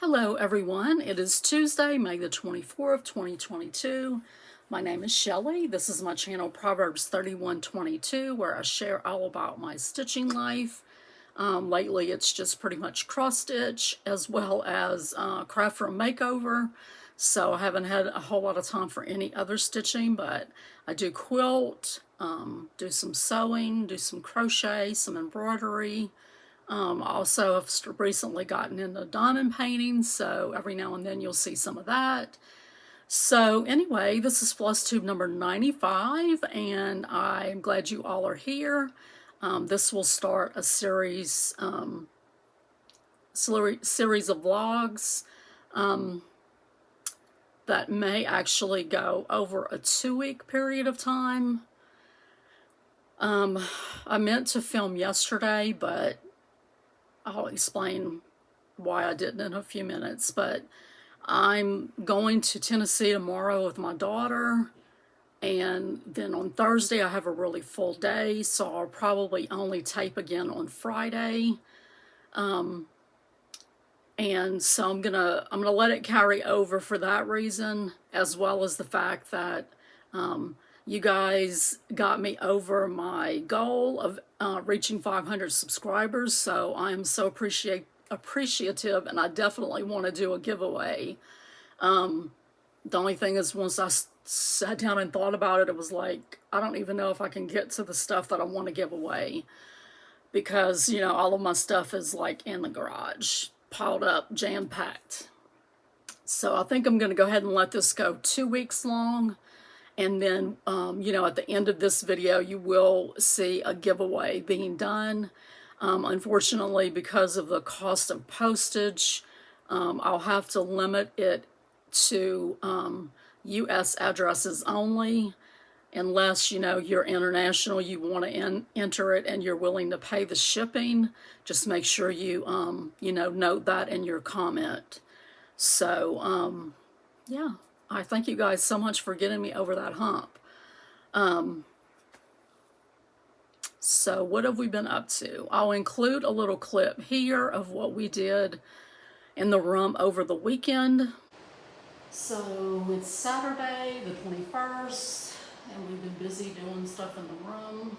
Hello everyone, it is Tuesday, May the 24th, 2022. My name is Shelly. This is my channel Proverbs 31:22 where I share all about my stitching life. Lately it's just pretty much cross stitch as well as craft room makeover. So I haven't had a whole lot of time for any other stitching, but I do quilt, do some sewing, do some crochet, some embroidery. I also have recently gotten into diamond painting, so every now and then you'll see some of that. So anyway, this is FlossTube number 95, and I'm glad you all are here. This will start a series of vlogs that may actually go over a 2-week period of time. I meant to film yesterday, but I'll explain why I didn't in a few minutes, but I'm going to Tennessee tomorrow with my daughter, and then on Thursday I have a really full day, so I'll probably only tape again on Friday. And so I'm gonna let it carry over for that reason, as well as the fact that you guys got me over my goal of reaching 500 subscribers, so I am so appreciative, and I definitely want to do a giveaway. The only thing is, once I sat down and thought about it, it was like, I don't even know if I can get to the stuff that I want to give away, because, you know, all of my stuff is like in the garage, piled up, jam-packed. So I think I'm going to go ahead and let this go 2 weeks long. And then, you know, at the end of this video, you will see a giveaway being done. Unfortunately, because of the cost of postage, I'll have to limit it to U.S. addresses only, unless, you know, you're international, you want to enter it and you're willing to pay the shipping. Just make sure you, you know, note that in your comment. So, yeah. I thank you guys so much for getting me over that hump. So what have we been up to? I'll include a little clip here of what we did in the room over the weekend. So it's Saturday the 21st, and we've been busy doing stuff in the room.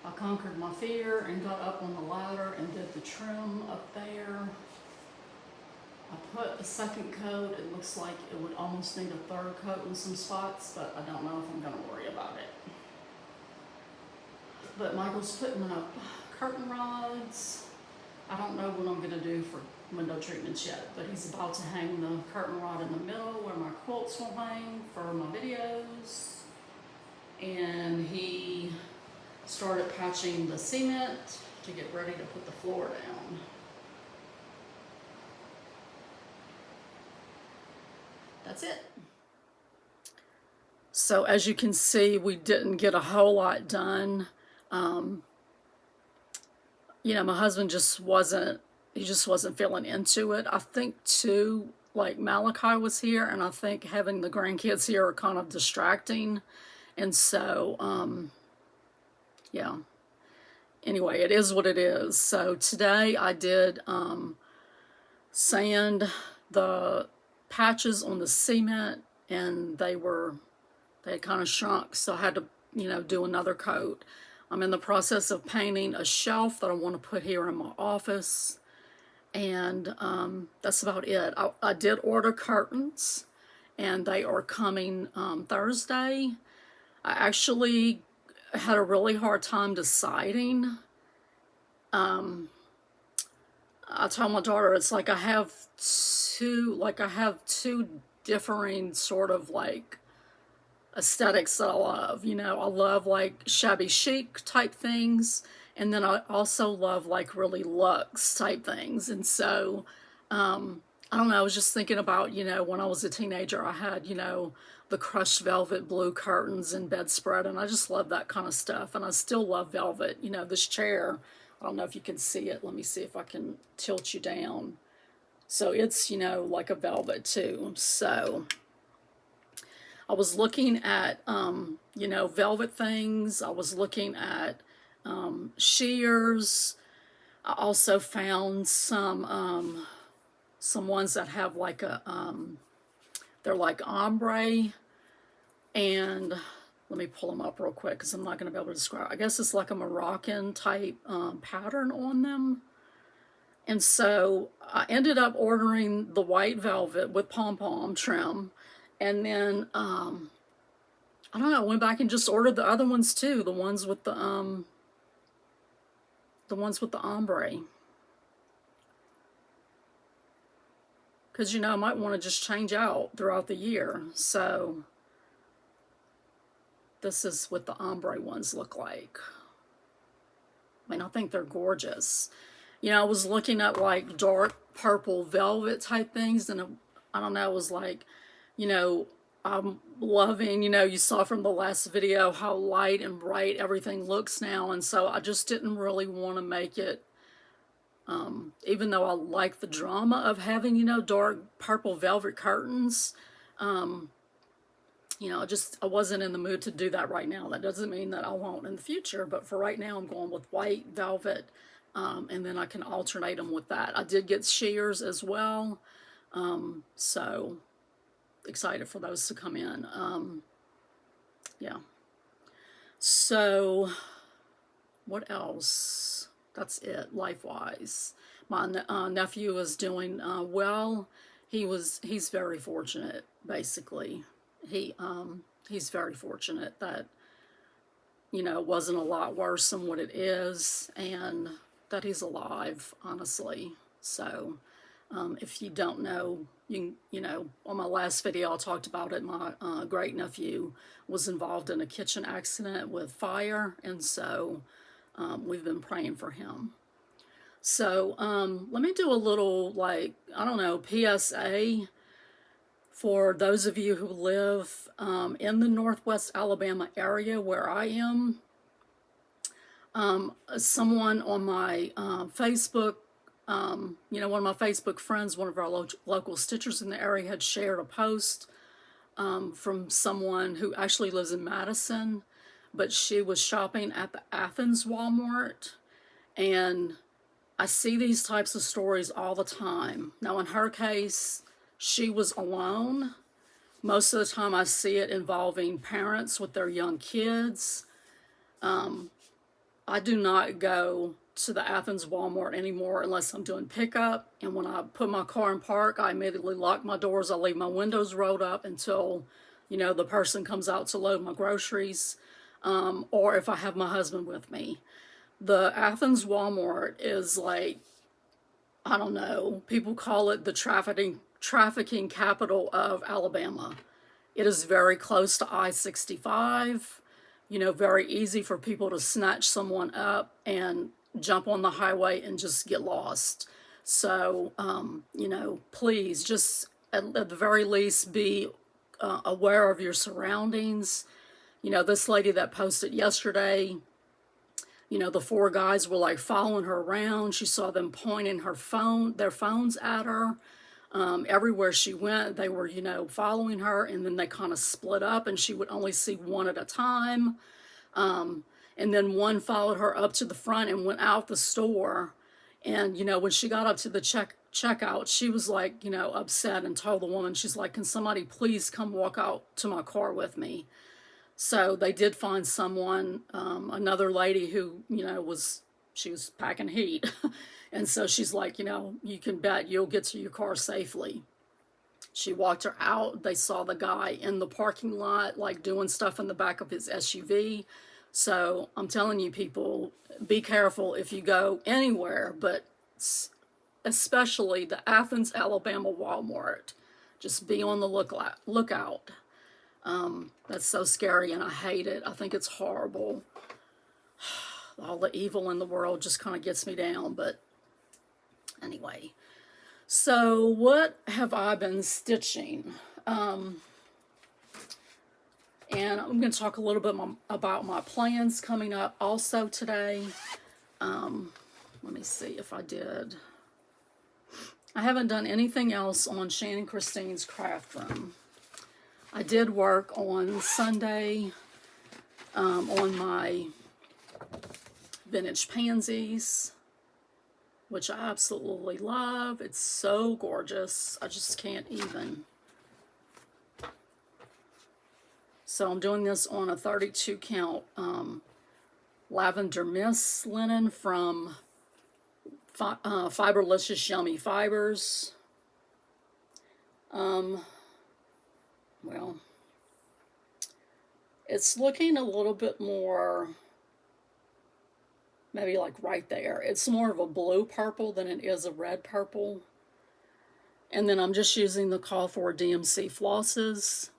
I conquered my fear and got up on the ladder and did the trim up there. I put a second coat. It looks like it would almost need a third coat in some spots, but I don't know if I'm going to worry about it. But Michael's putting up curtain rods. I don't know what I'm going to do for window treatments yet, but he's about to hang the curtain rod in the middle where my quilts will hang for my videos. And he started patching the cement to get ready to put the floor down. That's it. So as you can see, we didn't get a whole lot done. You know, my husband just wasn't feeling into it. I think too, like Malachi was here, and I think having the grandkids here are kind of distracting. And so, yeah. Anyway, it is what it is. So today I did sand the patches on the cement, and they had kind of shrunk, so I had to, you know, do another coat. I'm in the process of painting a shelf that I want to put here in my office, and that's about it. I did order curtains, and they are coming Thursday. I actually had a really hard time deciding. I told my daughter, it's like I have two differing sort of like aesthetics that I love. You know, I love like shabby chic type things, and then I also love like really luxe type things. And so, I don't know, I was just thinking about, you know, when I was a teenager, I had, you know, the crushed velvet blue curtains and bedspread, and I just love that kind of stuff. And I still love velvet. You know, this chair, I don't know if you can see it. Let me see if I can tilt you down. So it's, you know, like a velvet too. So I was looking at, you know, velvet things. I was looking at shears. I also found some some ones that have like a, they're like ombre, and let me pull them up real quick because I'm not going to be able to describe. I guess it's like a Moroccan type pattern on them. And so I ended up ordering the white velvet with pom-pom trim. And then, I don't know, I went back and just ordered the other ones too. The ones with the ombre. Because, you know, I might want to just change out throughout the year. So this is what the ombre ones look like. I mean, I think they're gorgeous. You know, I was looking at like dark purple velvet type things, and I don't know, it was like, you know, I'm loving, you know, you saw from the last video how light and bright everything looks now, and so I just didn't really want to make it, even though I like the drama of having, you know, dark purple velvet curtains, you know, I wasn't in the mood to do that right now. That doesn't mean that I won't in the future, but for right now I'm going with white velvet, and then I can alternate them with that. I did get shears as well, so excited for those to come in. Yeah. So what else? That's it, life-wise. My nephew is doing well. He's very fortunate, basically. He's very fortunate that, you know, it wasn't a lot worse than what it is, and that he's alive, honestly. So if you don't know, you know, on my last video I talked about it. My great nephew was involved in a kitchen accident with fire, and so we've been praying for him. So let me do a little, like, I don't know, PSA for those of you who live in the Northwest Alabama area where I am. Someone on my Facebook, you know, one of my Facebook friends, one of our local stitchers in the area, had shared a post from someone who actually lives in Madison, but she was shopping at the Athens Walmart, and I see these types of stories all the time. Now, in her case, she was alone. Most of the time I see it involving parents with their young kids. I do not go to the Athens Walmart anymore unless I'm doing pickup. And when I put my car in park, I immediately lock my doors. I leave my windows rolled up until, you know, the person comes out to load my groceries, or if I have my husband with me. The Athens Walmart is like, I don't know, people call it the trafficking capital of Alabama. It is very close to I-65, you know, very easy for people to snatch someone up and jump on the highway and just get lost. So, you know, please just at the very least be aware of your surroundings. You know, this lady that posted yesterday, you know, the 4 guys were like following her around. She saw them pointing their phones at her. Everywhere she went, they were, you know, following her, and then they kind of split up, and she would only see one at a time. And then one followed her up to the front and went out the store. And, you know, when she got up to the checkout, she was like, you know, upset, and told the woman, she's like, can somebody please come walk out to my car with me? So they did find someone, another lady who, you know, she was packing heat. And so she's like, you know, you can bet you'll get to your car safely. She walked her out. They saw the guy in the parking lot, like doing stuff in the back of his SUV. So I'm telling you, people, be careful if you go anywhere, but especially the Athens, Alabama Walmart. Just be on the lookout. That's so scary, and I hate it. I think it's horrible. All the evil in the world just kind of gets me down, but anyway. So what have I been stitching? And I'm going to talk a little bit about my plans coming up also today. Let me see if I did. I haven't done anything else on Shannon Christine's craft room. I did work on Sunday on my vintage pansies. which I absolutely love. It's so gorgeous. I just can't even. So I'm doing this on a 32 count lavender mist linen from Fiberlicious Yummy Fibers. Well, it's looking a little bit more, maybe like right there. It's more of a blue purple than it is a red purple. And then I'm just using the Call for DMC flosses.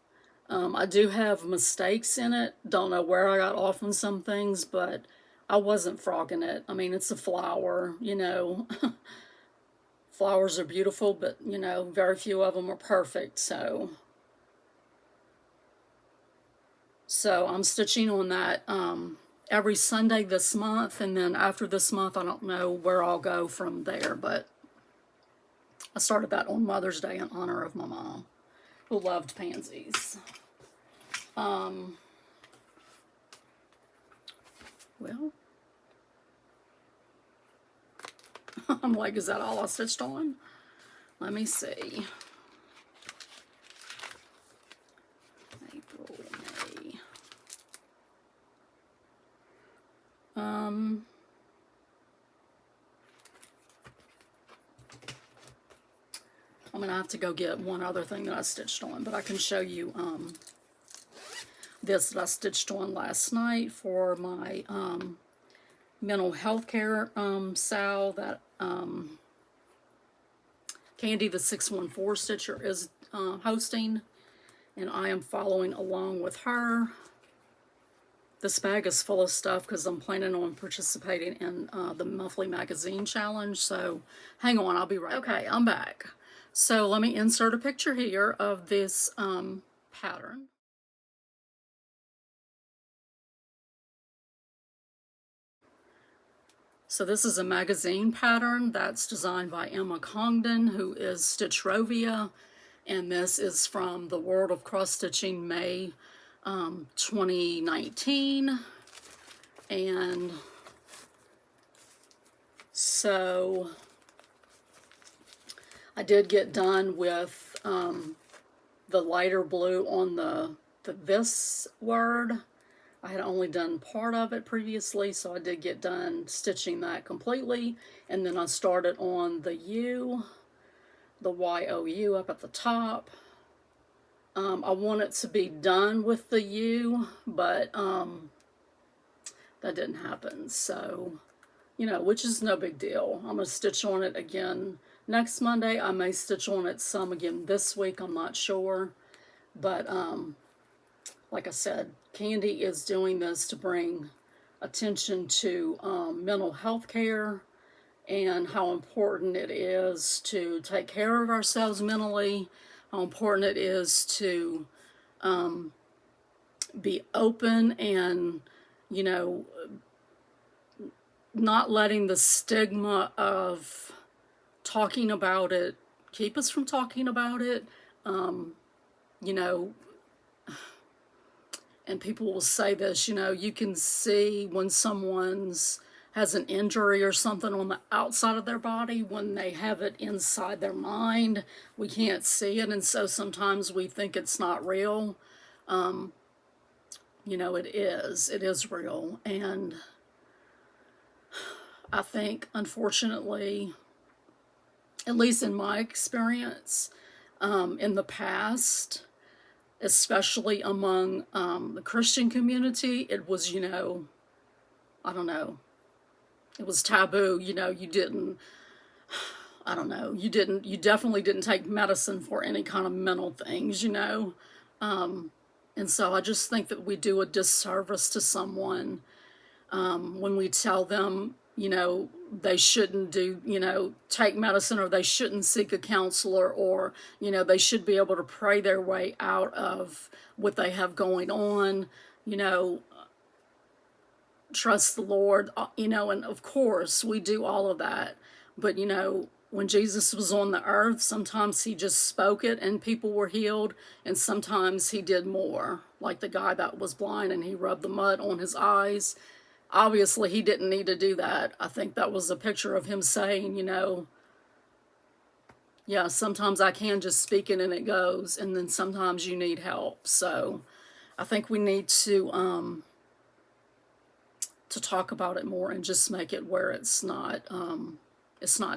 I do have mistakes in it. Don't know where I got off on some things, but I wasn't frogging it. I mean, it's a flower, you know. Flowers are beautiful, but, you know, very few of them are perfect, so I'm stitching on that every Sunday this month, and then after this month, I don't know where I'll go from there, but I started that on Mother's Day in honor of my mom, who loved pansies. Well, I'm like, is that all I stitched on? Let me see. April, May. I'm gonna have to go get one other thing that I stitched on, but I can show you this that I stitched on last night for my mental health care sal that Candy the 614 Stitcher is hosting, and I am following along with her. This bag is full of stuff because I'm planning on participating in the monthly magazine challenge, so hang on, I'll be right back. Okay, I'm back. So let me insert a picture here of this pattern. So this is a magazine pattern that's designed by Emma Congdon, who is Stitchrovia, and this is from the World of Cross Stitching, May 2019. And so I did get done with the lighter blue on the this word. I had only done part of it previously, so I did get done stitching that completely. And then I started on the U, the Y-O-U up at the top. I want it to be done with the U, but that didn't happen. So, you know, which is no big deal. I'm going to stitch on it again next Monday. I may stitch on it some again this week. I'm not sure. But, like I said, Candy is doing this to bring attention to mental health care and how important it is to take care of ourselves mentally, how important it is to be open and, you know, not letting the stigma of talking about it keep us from talking about it. You know, and people will say this, you know, you can see when someone's has an injury or something on the outside of their body when they have it inside their mind. We can't see it, and so sometimes we think it's not real. You know, it is real, and I think, unfortunately, at least in my experience, in the past, especially among the Christian community, it was, you know, I don't know, it was taboo. You know, you didn't, I don't know, you definitely didn't take medicine for any kind of mental things, you know. And so I just think that we do a disservice to someone when we tell them, you know, they shouldn't do, you know, take medicine, or they shouldn't seek a counselor, or, you know, they should be able to pray their way out of what they have going on, you know, trust the Lord, you know, and of course we do all of that. But, you know, when Jesus was on the earth, sometimes he just spoke it and people were healed, and sometimes he did more, like the guy that was blind and he rubbed the mud on his eyes. obviously he didn't need to do that. I think that was a picture of him saying, yeah, sometimes I can just speak it and it goes, and then sometimes you need help. So I think we need to talk about it more and just make it where it's not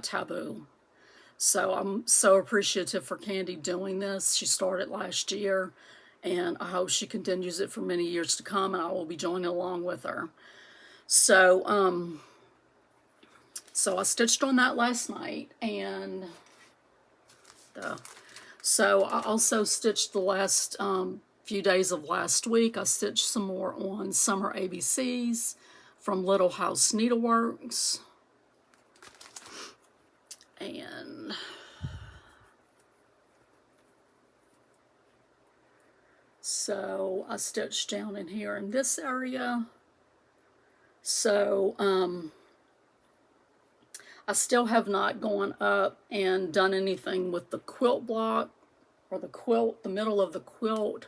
taboo. So I'm so appreciative for Candy doing this. She started last year, and I hope she continues it for many years to come, and I will be joining along with her. So so I stitched on that last night, and so I also stitched the last few days of last week. I stitched some more on Summer ABCs from Little House Needleworks. And so I stitched down in here in this area. So I still have not gone up and done anything with the quilt block or the quilt, the middle of the quilt.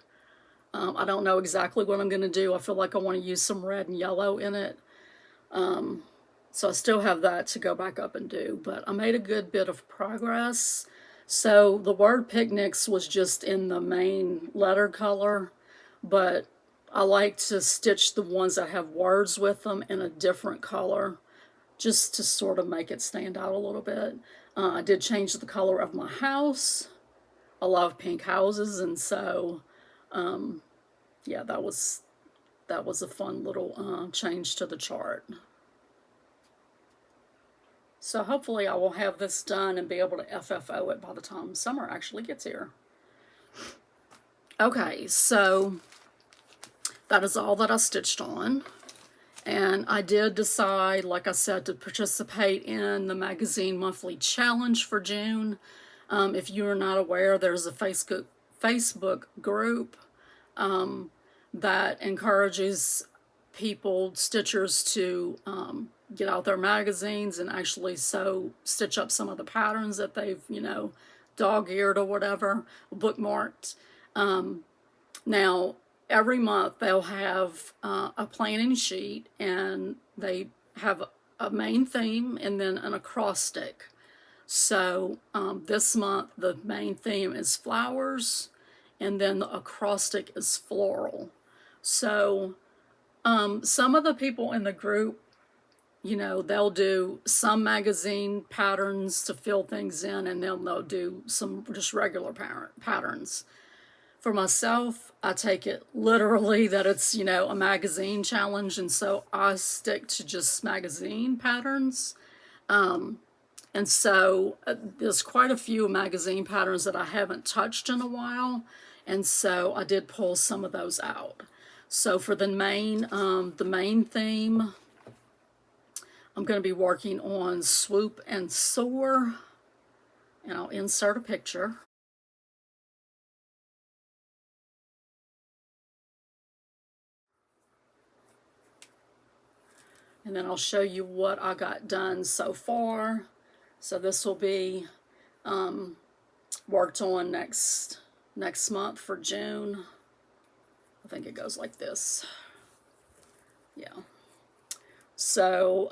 I don't know exactly what I'm going to do. I feel like I want to use some red and yellow in it. So I still have that to go back up and do, but I made a good bit of progress. So the word picnics was just in the main letter color, but I like to stitch the ones that have words with them in a different color, just to sort of make it stand out a little bit. I did change the color of my house. I love pink houses, and so yeah, that was a fun little change to the chart. So hopefully I will have this done and be able to FFO it by the time summer actually gets here. Okay, so that is all that I stitched on. And I did decide, like I said, to participate in the magazine monthly challenge for June. If you are not aware, there's a Facebook group that encourages people, stitchers, to get out their magazines and actually stitch up some of the patterns that they've, dog-eared or whatever, bookmarked. Now, every month they'll have a planning sheet, and they have a main theme and then an acrostic. So this month the main theme is flowers, and then the acrostic is floral. So some of the people in the group, they'll do some magazine patterns to fill things in, and then they'll do some just regular patterns. For myself, I take it literally that it's, a magazine challenge, and so I stick to just magazine patterns. And so there's quite a few magazine patterns that I haven't touched in a while, and so I did pull some of those out. So for the main theme, I'm going to be working on Swoop and Soar, and I'll insert a picture. And then I'll show you what I got done so far. So this will be worked on next month for June. I think it goes like this. Yeah. So,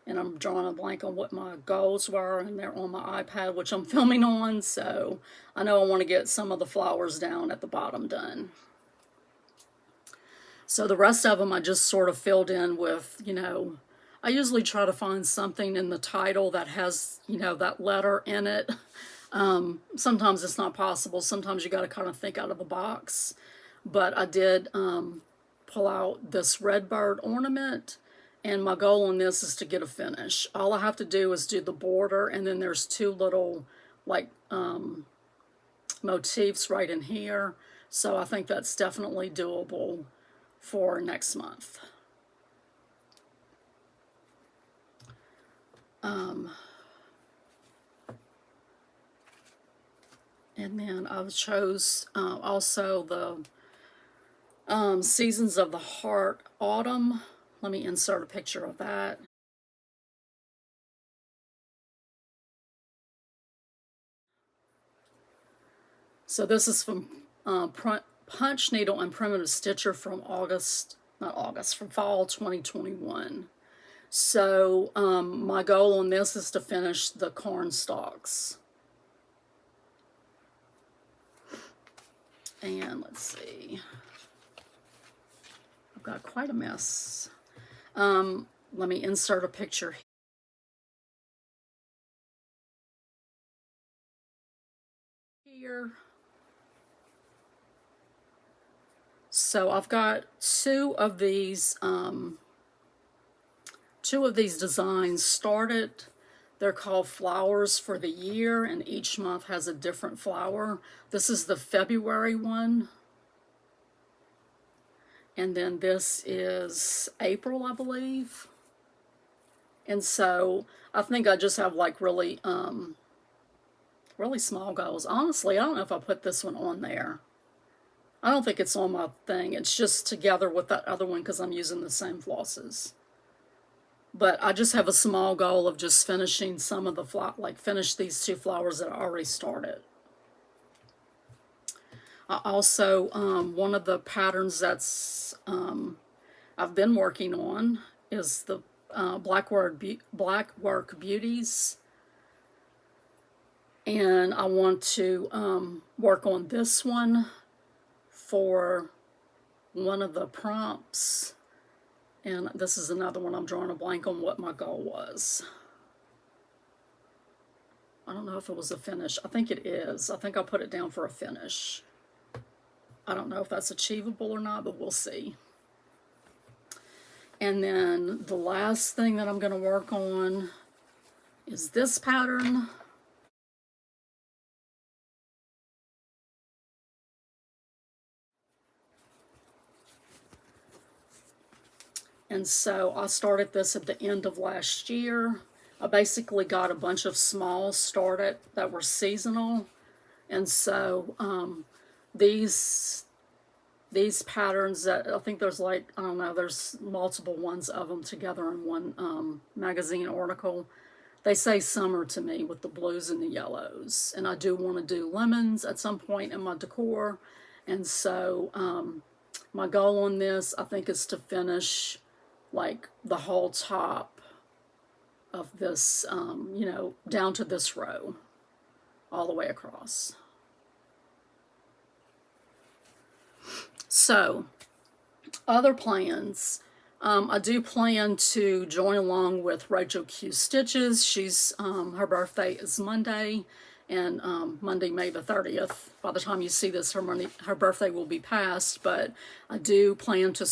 and I'm drawing a blank on what my goals were, and they're on my iPad, which I'm filming on, so I know I want to get some of the flowers down at the bottom done. So the rest of them I just sort of filled in with, I usually try to find something in the title that has, that letter in it. Sometimes it's not possible. Sometimes you got to kind of think out of the box. But I did pull out this red bird ornament, and my goal on this is to get a finish. All I have to do is do the border, and then there's two little like motifs right in here. So I think that's definitely doable for next month. And then I chose also the Seasons of the Heart Autumn. Let me insert a picture of that. So this is from Punch Needle and Primitive Stitcher from August not August, from fall 2021. So my goal on this is to finish the corn stalks. And let's see, I've got quite a mess. Let me insert a picture here. So I've got two of these designs started. They're called Flowers for the Year, and each month has a different flower. This is the February one. And then this is April, I believe. And so I think I just have like really small goals. Honestly, I don't know if I put this one on there. I don't think it's on my thing. It's just together with that other one because I'm using the same flosses. But I just have a small goal of just finishing some of the finish these two flowers that I already started. I also, one of the patterns that's I've been working on is the Blackwork Beauties. And I want to work on this one for one of the prompts. And this is another one I'm drawing a blank on what my goal was. I don't know if it was a finish. I think it is. I think I'll put it down for a finish. I don't know if that's achievable or not, but we'll see. And then the last thing that I'm going to work on is this pattern. And so I started this at the end of last year. I basically got a bunch of smalls started that were seasonal. And so these patterns that I think there's like, I don't know, there's multiple ones of them together in one magazine article. They say summer to me with the blues and the yellows. And I do want to do lemons at some point in my decor. And so my goal on this, I think, is to finish like the whole top of this, you know, down to this row, all the way across. So, other plans. I do plan to join along with Rachel Q Stitches. She's, her birthday is Monday, and Monday, May the 30th. By the time you see this, her birthday will be past, but I do plan to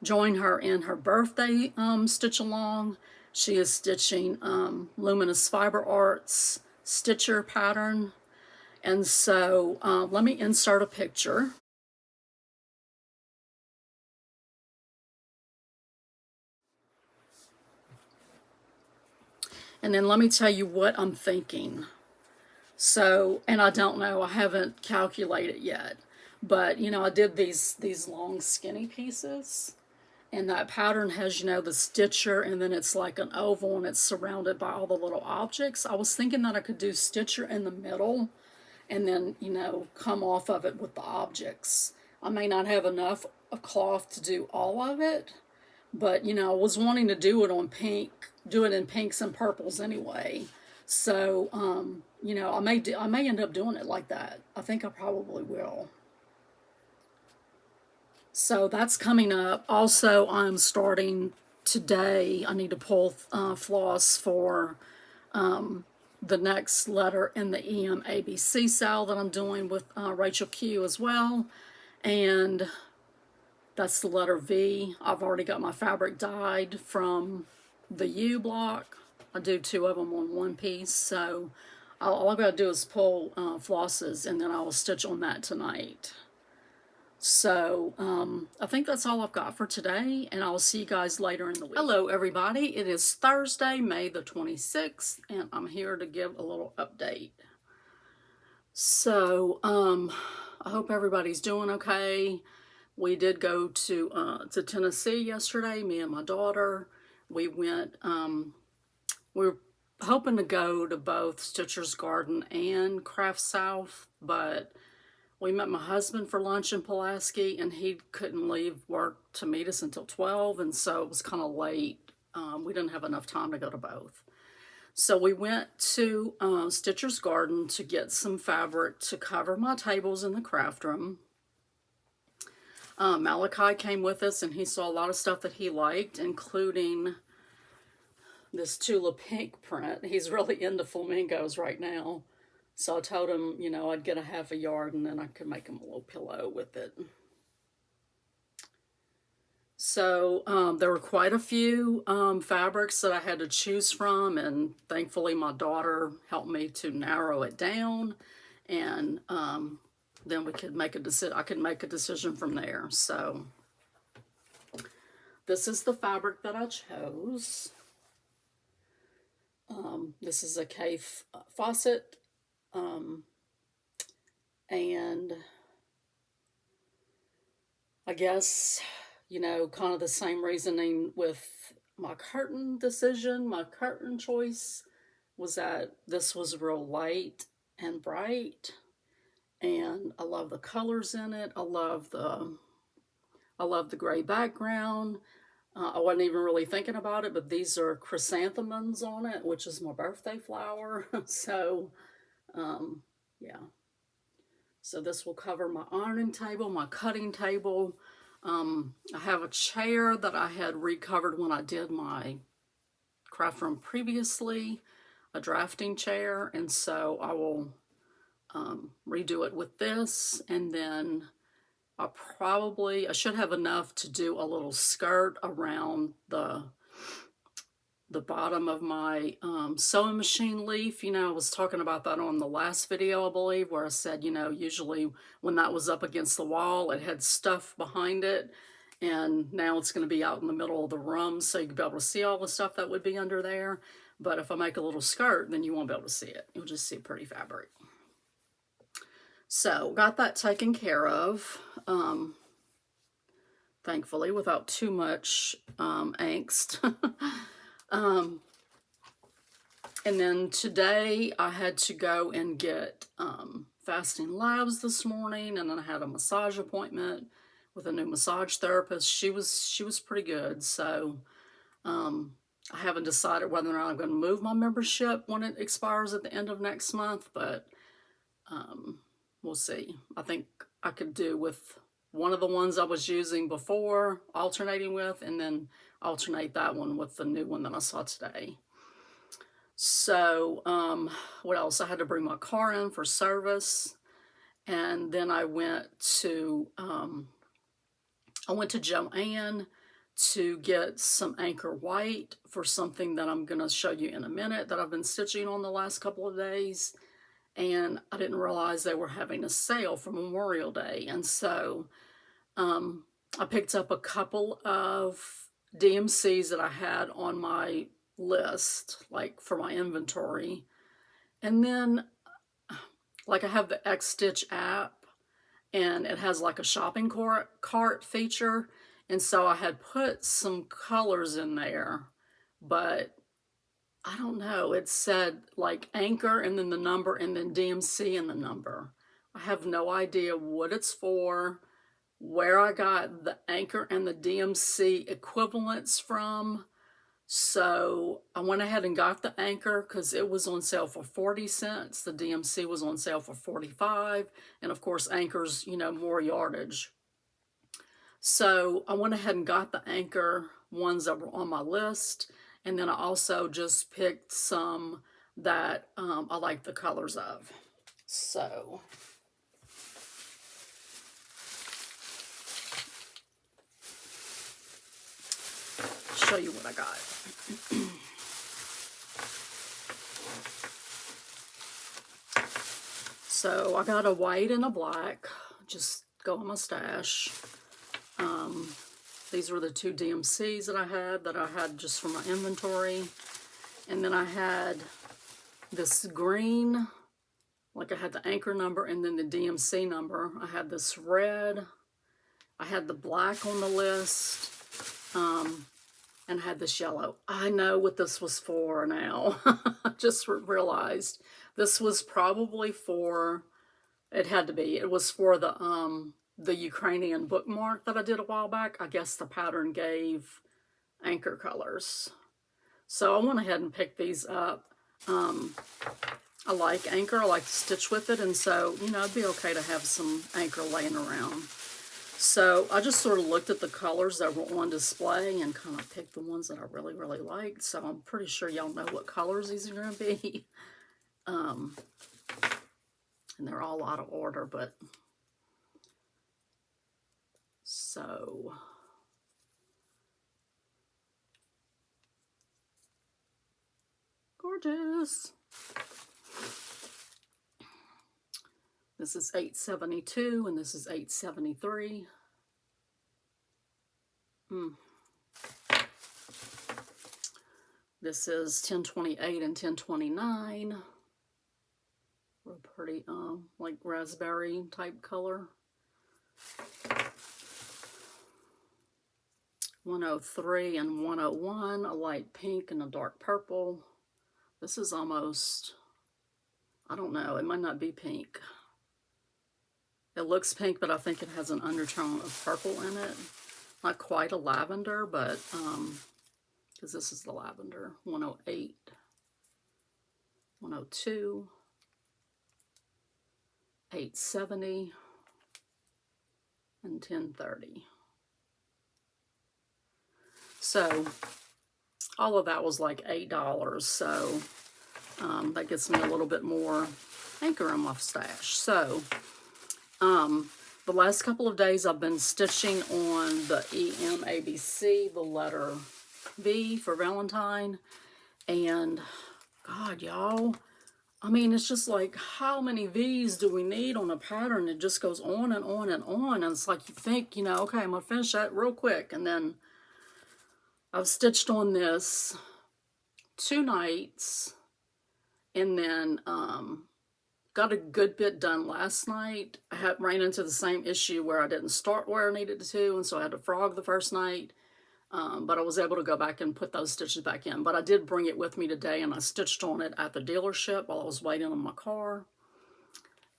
join her in her birthday stitch along. She is stitching Luminous Fiber Arts Stitcher pattern. And so let me insert a picture. And then let me tell you what I'm thinking. So, and I don't know, I haven't calculated yet. But, you know, I did these long skinny pieces. And that pattern has, you know, the stitcher, and then it's like an oval, and it's surrounded by all the little objects. I was thinking that I could do stitcher in the middle, and then, you know, come off of it with the objects. I may not have enough cloth to do all of it, but, you know, I was wanting to do it on pink, do it in pinks and purples anyway. So, you know, I may end up doing it like that. I think I probably will. So that's coming up. Also, I'm starting today. I need to pull floss for the next letter in the EMABC cell that I'm doing with Rachel Q as well. And that's the letter V. I've already got my fabric dyed from the U block. I do two of them on one piece. So all I've got to do is pull flosses, and then I will stitch on that tonight. So, I think that's all I've got for today, and I'll see you guys later in the week. Hello, everybody. It is Thursday, May the 26th, and I'm here to give a little update. So, I hope everybody's doing okay. We did go to Tennessee yesterday, me and my daughter. We went, we were hoping to go to both Stitcher's Garden and Craft South, but We met my husband for lunch in Pulaski, and he couldn't leave work to meet us until 12, and so it was kind of late. We didn't have enough time to go to both. So we went to Stitcher's Garden to get some fabric to cover my tables in the craft room. Malachi came with us, and he saw a lot of stuff that he liked, including this Tula Pink print. He's really into flamingos right now. So I told him, you know, I'd get a half a yard and then I could make him a little pillow with it. So there were quite a few fabrics that I had to choose from, and thankfully my daughter helped me to narrow it down, and then we could make a decision. I could make a decision from there. So this is the fabric that I chose. This is a Kay Fawcett. And I guess, you know, kind of the same reasoning with my curtain decision. My curtain choice was that this was real light and bright, and I love the colors in it. I love the gray background. I wasn't even really thinking about it, but these are chrysanthemums on it, which is my birthday flower. So yeah. So this will cover my ironing table, my cutting table. I have a chair that I had recovered when I did my craft room previously, a drafting chair, and so I will redo it with this, and then I should have enough to do a little skirt around the bottom of my sewing machine leaf. You know, I was talking about that on the last video, I believe, where I said, you know, usually when that was up against the wall, it had stuff behind it, and now it's going to be out in the middle of the room, so you can be able to see all the stuff that would be under there. But if I make a little skirt, then you won't be able to see it. You'll just see pretty fabric. So got that taken care of, thankfully, without too much angst. And then today I had to go and get fasting labs this morning, and then I had a massage appointment with a new massage therapist. She was pretty good. So I haven't decided whether or not I'm going to move my membership when it expires at the end of next month, but we'll see. I think I could do with one of the ones I was using before, alternating with, and then alternate that one with the new one that I saw today. So what else? I had to bring my car in for service, and then I went to Joann to get some Anchor White for something that I'm going to show you in a minute that I've been stitching on the last couple of days. And I didn't realize they were having a sale for Memorial Day. And so I picked up a couple of DMCs that I had on my list, like for my inventory. And then, like, I have the X-Stitch app, and it has like a shopping cart feature. And so I had put some colors in there, but I don't know. It said like Anchor and then the number and then DMC and the number. I have no idea what it's for, where I got the Anchor and the DMC equivalents from. So I went ahead and got the Anchor because it was on sale for 40 cents. The DMC was on sale for 45. And of course, Anchor's, you know, more yardage. So I went ahead and got the Anchor ones that were on my list. And then I also just picked some that I like the colors of. So show you what I got. So I got a white and a black, just go in my stash. These were the two DMCs that I had just for my inventory. And then I had this green, like I had the Anchor number and then the DMC number. I had this red, I had the black on the list, and had this yellow. I know what this was for now. I just realized this was probably for It had to be. It was for the Ukrainian bookmark that I did a while back. I guess the pattern gave anchor colors. So I went ahead and picked these up. I like anchor. I like to stitch with it, and so, you know, it'd be okay to have some anchor laying around. So I just sort of looked at the colors that were on display and kind of picked the ones that I really, really liked. So I'm pretty sure y'all know what colors these are going to be. And they're all out of order, but so gorgeous. This is 872 and this is 873. This is 1028 and 1029. Real pretty, like raspberry type color. 103 and 101, a light pink and a dark purple. This is almost, I don't know, it might not be pink. It looks pink, but I think it has an undertone of purple in it. Not quite a lavender, but, because this is the lavender. 108, 102, 870, and 1030. So all of that was like $8, so that gets me a little bit more anchor in my stash. So the last couple of days I've been stitching on the EMABC, the letter V for Valentine, and God, y'all, I mean, it's just like, how many V's do we need on a pattern? It just goes on and on and on, and it's like you think, you know, okay, I'm gonna finish that real quick, and then I've stitched on this 2 nights, and then got a good bit done last night. I ran into the same issue where I didn't start where I needed to, and so I had to frog the first night, but I was able to go back and put those stitches back in. But I did bring it with me today, and I stitched on it at the dealership while I was waiting on my car.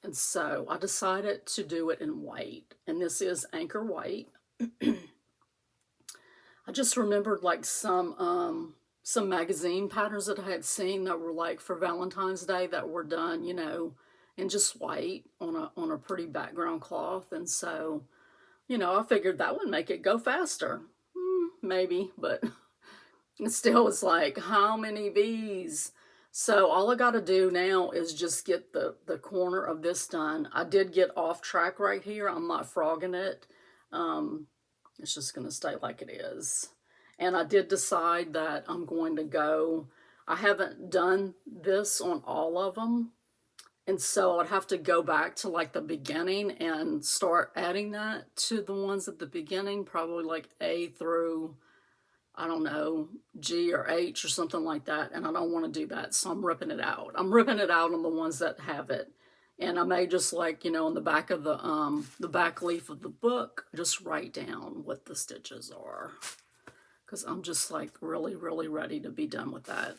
And so I decided to do it in white, and this is Anchor White. I just remembered like some magazine patterns that I had seen that were like for Valentine's Day that were done, you know, in just white on a pretty background cloth. And so, you know, I figured that would make it go faster. Maybe, but it still is like, how many V's? So all I got to do now is just get the corner of this done. I did get off track right here. I'm not frogging it. It's just going to stay like it is. And I did decide that I'm going to go, I haven't done this on all of them. And so I'd have to go back to like the beginning and start adding that to the ones at the beginning, probably like A through, I don't know, G or H or something like that. And I don't want to do that. So I'm ripping it out. I'm ripping it out on the ones that have it. And I may just, like, you know, on the back of the back leaf of the book, just write down what the stitches are. Because I'm just like really, really ready to be done with that.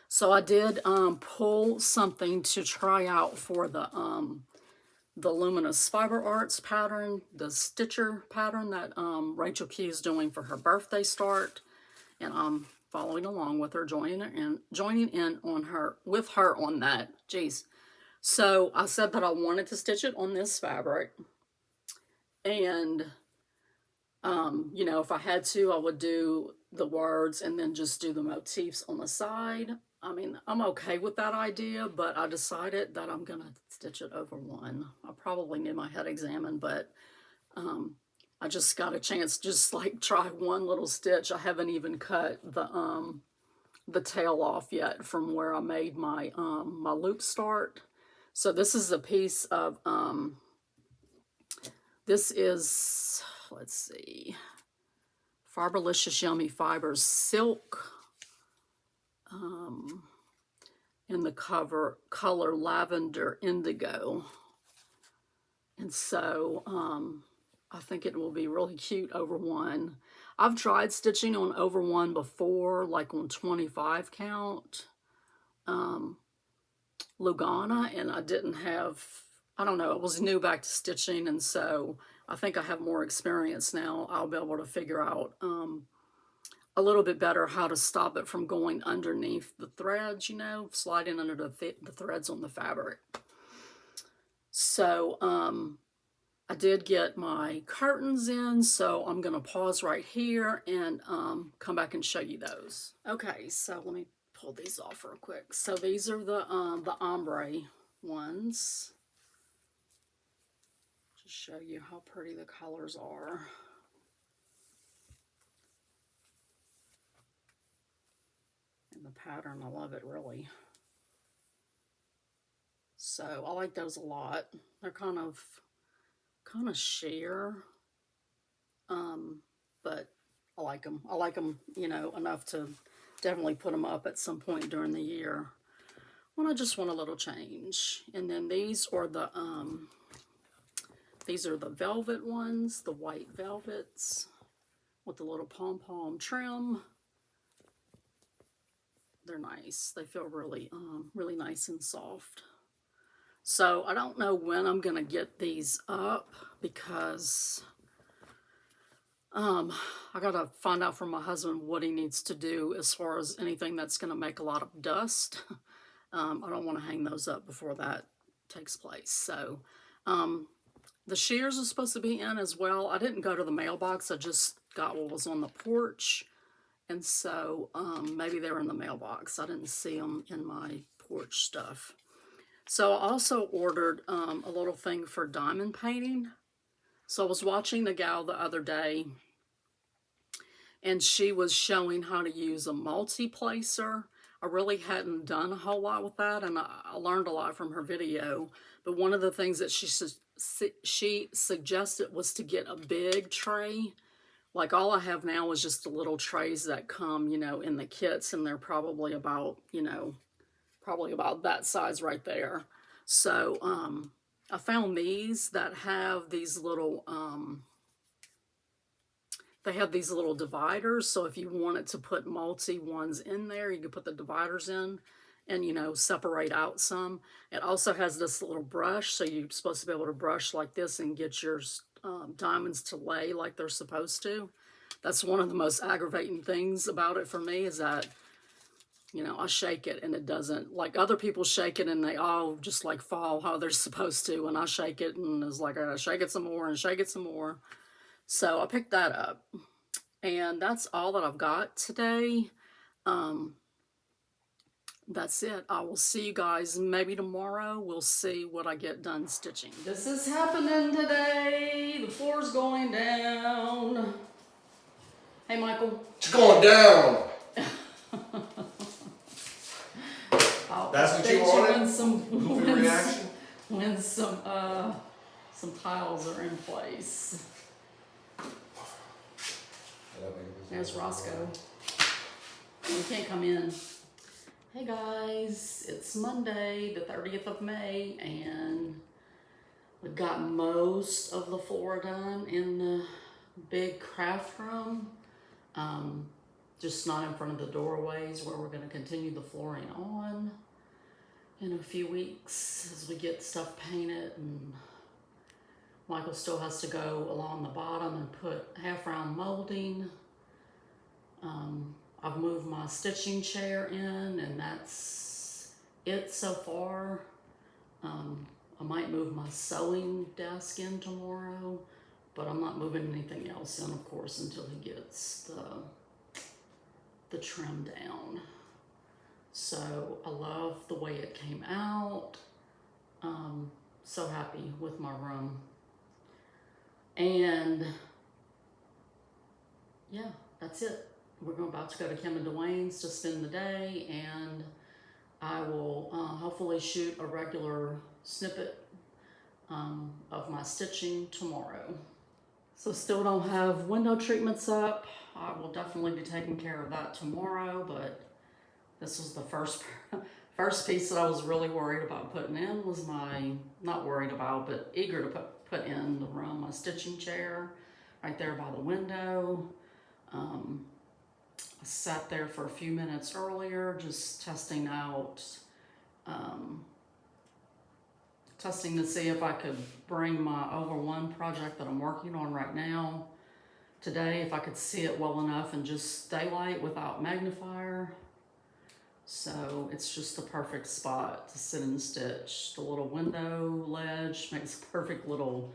So I did pull something to try out for the Luminous Fiber Arts pattern, the Stitcher pattern that Rachel Key is doing for her birthday start. And I'm following along with her, joining in on her, with her on that. Jeez. So I said that I wanted to stitch it on this fabric, and you know, if I had to, I would do the words and then just do the motifs on the side. I mean, I'm okay with that idea, but I decided that I'm gonna stitch it over one. I probably need my head examined, but I just got a chance just like try one little stitch. I haven't even cut the tail off yet from where I made my my loop start. So this is a piece of, this is, let's see, Fiberlicious Yummy Fibers Silk in the color Lavender Indigo. And so I think it will be really cute over one. I've tried stitching on over one before, like on 25 count. Lugana, and I didn't have, I don't know, it was new back to stitching, and so I think I have more experience now. I'll be able to figure out a little bit better how to stop it from going underneath the threads, you know, sliding under the threads on the fabric. So I did get my curtains in, so I'm going to pause right here and come back and show you those. Okay, so let me pull these off real quick. So these are the ombre ones. Just show you how pretty the colors are. And the pattern, I love it really. So I like those a lot. They're kind of sheer, but I like them. I like them, you know, enough to definitely put them up at some point during the year when I just want a little change. And then these are the velvet ones, the white velvets with the little pom-pom trim. They're nice. They feel really, really nice and soft. So I don't know when I'm gonna get these up because I gotta find out from my husband what he needs to do as far as anything that's gonna make a lot of dust. I don't want to hang those up before that takes place. So the shears are supposed to be in as well. I didn't go to the mailbox. I just got what was on the porch. And so maybe they were in the mailbox. I didn't see them in my porch stuff. So I also ordered a little thing for diamond painting. So I was watching the gal the other day, and she was showing how to use a multi-placer. I really hadn't done a whole lot with that, and I learned a lot from her video. But one of the things that she suggested was to get a big tray. Like all I have now is just the little trays that come, you know, in the kits, and they're probably about, you know, probably about that size right there. So I found these that have these little, they have these little dividers. So if you wanted to put multi ones in there, you could put the dividers in and, you know, separate out some. It also has this little brush. So you're supposed to be able to brush like this and get your diamonds to lay like they're supposed to. That's one of the most aggravating things about it for me is that, you know, I shake it and it doesn't. Like other people shake it and they all just like fall how they're supposed to. And I shake it and it's like I gotta shake it some more and shake it some more. So I picked that up. And that's all that I've got today. That's it. I will see you guys maybe tomorrow. We'll see what I get done stitching. This is happening today. The floor's going down. Hey, Michael. It's going down. That's what you wanted? When some tiles are in place. There's Roscoe. You can't come in. Hey guys, it's Monday, the 30th of May, and we've got most of the floor done in the big craft room. Just not in front of the doorways where we're going to continue the flooring on in a few weeks as we get stuff painted, and Michael still has to go along the bottom and put half round molding. I've moved my stitching chair in, and that's it so far. I might move my sewing desk in tomorrow, but I'm not moving anything else in, of course, until he gets the trim down. So I love the way it came out. So happy with my room. And yeah, that's it. We're about to go to Kim and Dwayne's to spend the day, and I will hopefully shoot a regular snippet of my stitching tomorrow. So still don't have window treatments up. I will definitely be taking care of that tomorrow, but this was the first piece that I was really worried about putting in was not worried about, but eager to put in the room, my stitching chair right there by the window. I sat there for a few minutes earlier, just testing out testing to see if I could bring my over one project that I'm working on right now today, if I could see it well enough and just daylight without magnifier. So it's just the perfect spot to sit and stitch. The little window ledge makes a perfect little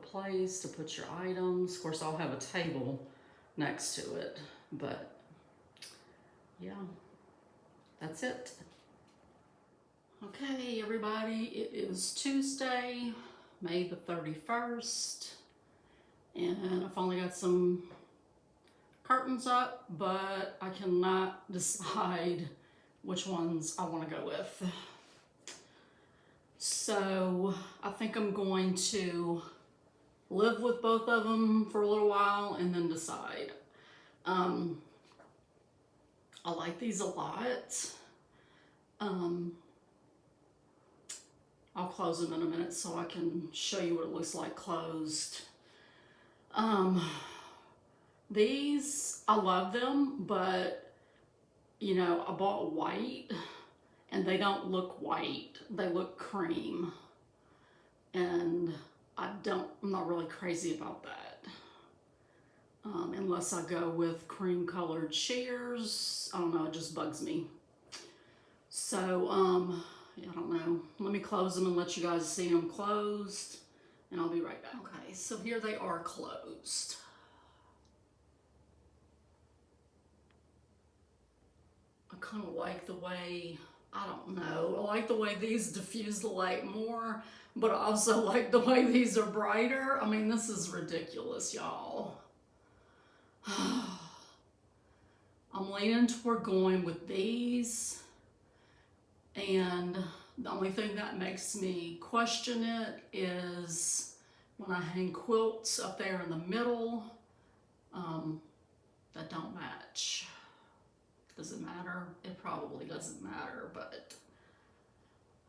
place to put your items. Of course, I'll have a table next to it, but yeah, that's it. Okay, everybody, it is Tuesday, May the 31st, and I finally got some curtains up, but I cannot decide which ones I want to go with. So I think I'm going to live with both of them for a little while and then decide. I like these a lot. I'll close them in a minute so I can show you what it looks like closed. These, I love them, but you know, I bought white and they don't look white. They look cream. And I'm not really crazy about that. Unless I go with cream colored shears. I don't know, it just bugs me. So, I don't know. Let me close them and let you guys see them closed, and I'll be right back. Okay, so here they are closed. I kind of like the way, I don't know, I like the way these diffuse the light more, but I also like the way these are brighter. I mean, this is ridiculous, y'all. I'm leaning toward going with these. And the only thing that makes me question it is when I hang quilts up there in the middle, that don't match. Does it matter? It probably doesn't matter, but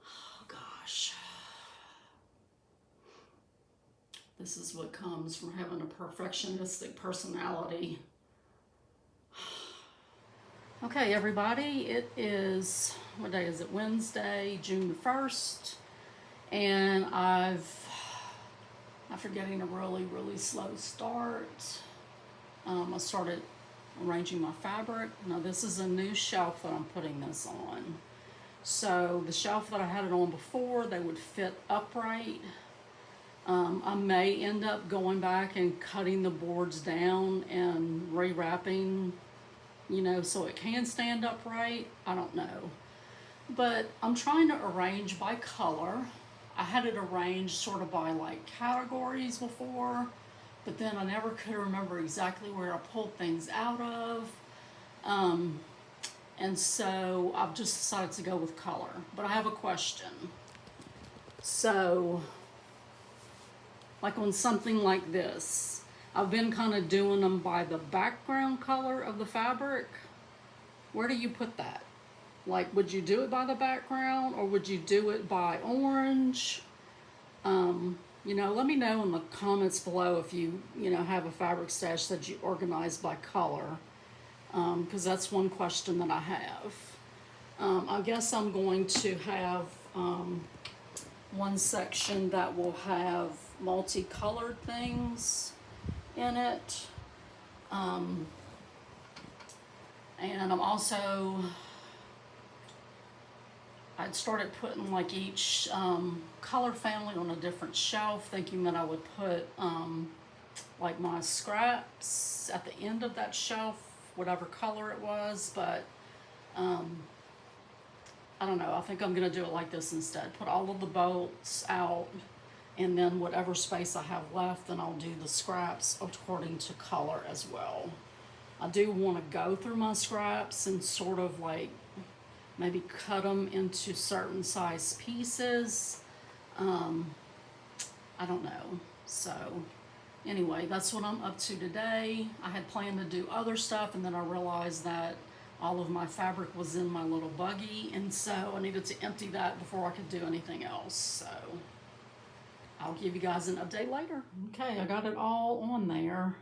oh gosh. This is what comes from having a perfectionistic personality. Okay, everybody, it is, what day is it? Wednesday, June the 1st, and after getting a really, really slow start, I started arranging my fabric. Now, this is a new shelf that I'm putting this on. So, the shelf that I had it on before, they would fit upright. I may end up going back and cutting the boards down and rewrapping, you know, so it can stand upright. I don't know. But I'm trying to arrange by color. I had it arranged sort of by like categories before, but then I never could remember exactly where I pulled things out of. And so I've just decided to go with color. But I have a question. So, like on something like this, I've been kind of doing them by the background color of the fabric. Where do you put that? Like, would you do it by the background or would you do it by orange? You know, let me know in the comments below if you know, have a fabric stash that you organize by color. Because that's one question that I have. I guess I'm going to have one section that will have multicolored things in it. And I'm also, I'd started putting like each color family on a different shelf, thinking that I would put like my scraps at the end of that shelf, whatever color it was, but I don't know, I think I'm gonna do it like this instead. Put all of the bolts out, and then whatever space I have left, then I'll do the scraps according to color as well. I do want to go through my scraps and sort of like maybe cut them into certain size pieces. I don't know. So anyway, that's what I'm up to today. I had planned to do other stuff, and then I realized that all of my fabric was in my little buggy, and so I needed to empty that before I could do anything else. So I'll give you guys an update later. Okay, I got it all on there.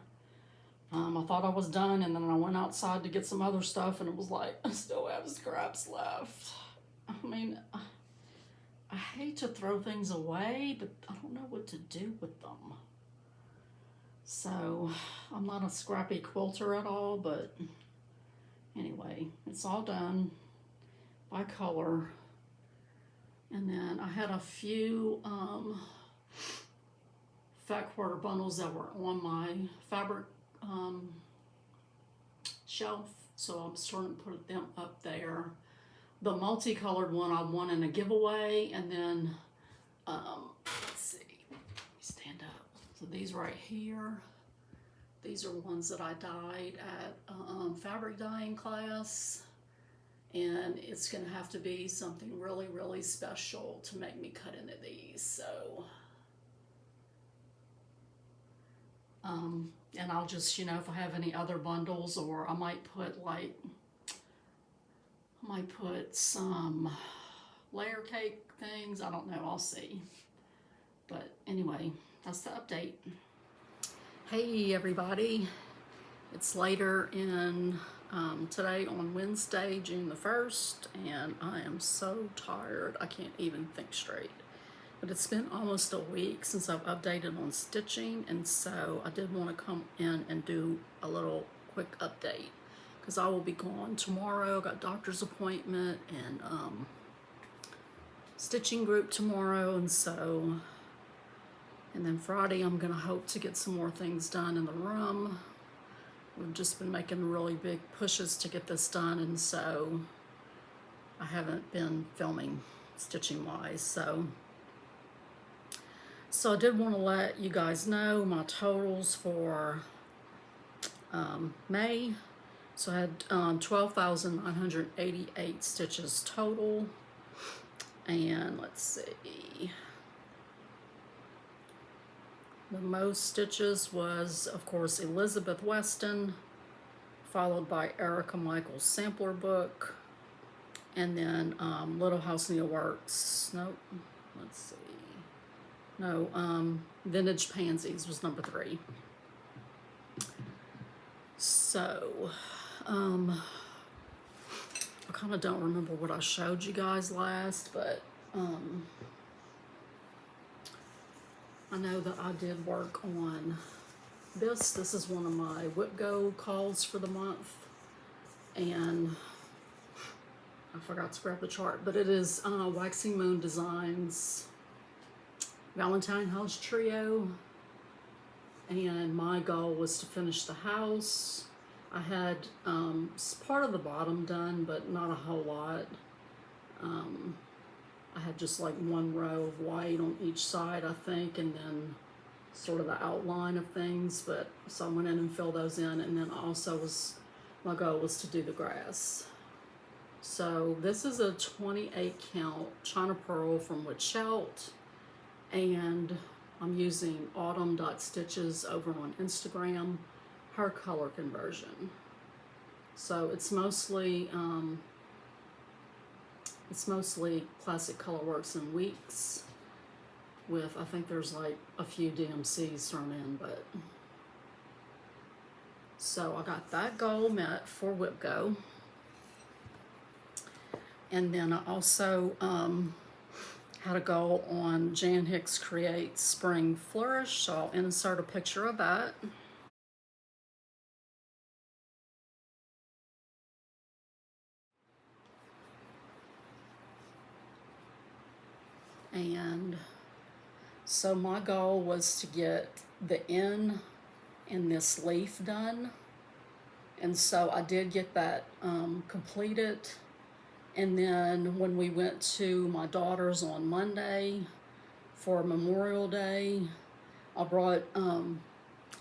I thought I was done, and then I went outside to get some other stuff, and it was like, I still have scraps left. I mean, I hate to throw things away, but I don't know what to do with them. So I'm not a scrappy quilter at all, but anyway, it's all done by color. And then I had a few fat quarter bundles that were on my fabric shelf, so I'm starting to put them up there. The multicolored one I won in a giveaway, and then let's see, let me stand up. So these right here, these are ones that I dyed at fabric dyeing class, and it's gonna have to be something really, really special to make me cut into these. So and I'll just, you know, if I have any other bundles, or I might put like, I might put some layer cake things. I don't know, I'll see. But anyway, that's the update. Hey everybody, it's later in today on Wednesday, June the 1st, and I am so tired I can't even think straight. But it's been almost a week since I've updated on stitching, and so I did want to come in and do a little quick update because I will be gone tomorrow. Got doctor's appointment and stitching group tomorrow, and then Friday I'm gonna hope to get some more things done in the room. We've just been making really big pushes to get this done, and so I haven't been filming stitching wise. So I did want to let you guys know my totals for May. So I had 12,988 stitches total. And let's see. The most stitches was, of course, Elizabeth Weston, followed by Erica Michaels sampler book, and then Little House Needleworks. Nope, let's see. No, Vintage Pansies was number 3. So, I kind of don't remember what I showed you guys last, but I know that I did work on this. This is one of my Whip Go calls for the month, and I forgot to grab the chart, but it is Waxing Moon Designs Valentine House Trio, and my goal was to finish the house. I had part of the bottom done, but not a whole lot. I had just like one row of white on each side, I think, and then sort of the outline of things, but so I went in and filled those in, and then also my goal was to do the grass. So this is a 28 count China Pearl from Witchelt, and I'm using autumn.stitches over on Instagram, her color conversion. So it's mostly Classic Colorworks and Weeks with, I think there's like a few DMCs thrown in, but so I got that goal met for Whip Go. And then I also had a goal on Jan Hicks Creates Spring Flourish, so I'll insert a picture of that. And so my goal was to get the N in this leaf done, and so I did get that completed. And then when we went to my daughter's on Monday for Memorial Day, I brought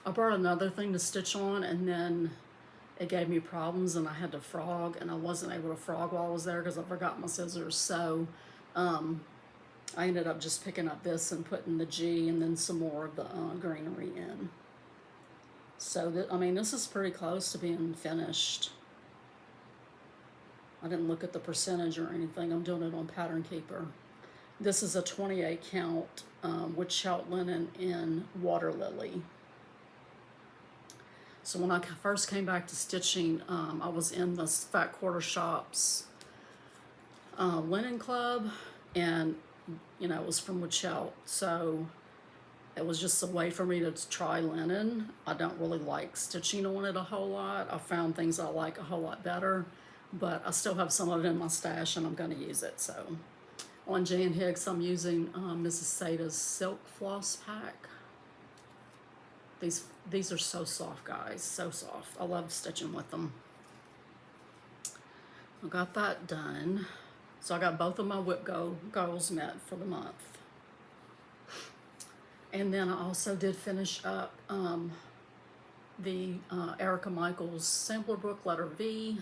another thing to stitch on, and then it gave me problems and I had to frog, and I wasn't able to frog while I was there because I forgot my scissors. So I ended up just picking up this and putting the G and then some more of the greenery in. So I mean, this is pretty close to being finished. I didn't look at the percentage or anything. I'm doing it on Pattern Keeper. This is a 28 count Witchelt linen in Water Lily. So when I first came back to stitching, I was in the Fat Quarter Shop's linen club, and you know, it was from Wichelt, so it was just a way for me to try linen. I don't really like stitching on it a whole lot. I found things I like a whole lot better, but I still have some of it in my stash and I'm going to use it. So on Jan Hicks, I'm using Mrs. Sada's Silk Floss Pack. These are so soft, guys, so soft. I love stitching with them. I got that done. So I got both of my whip goals met for the month. And then I also did finish up the Erica Michaels sampler book, letter V.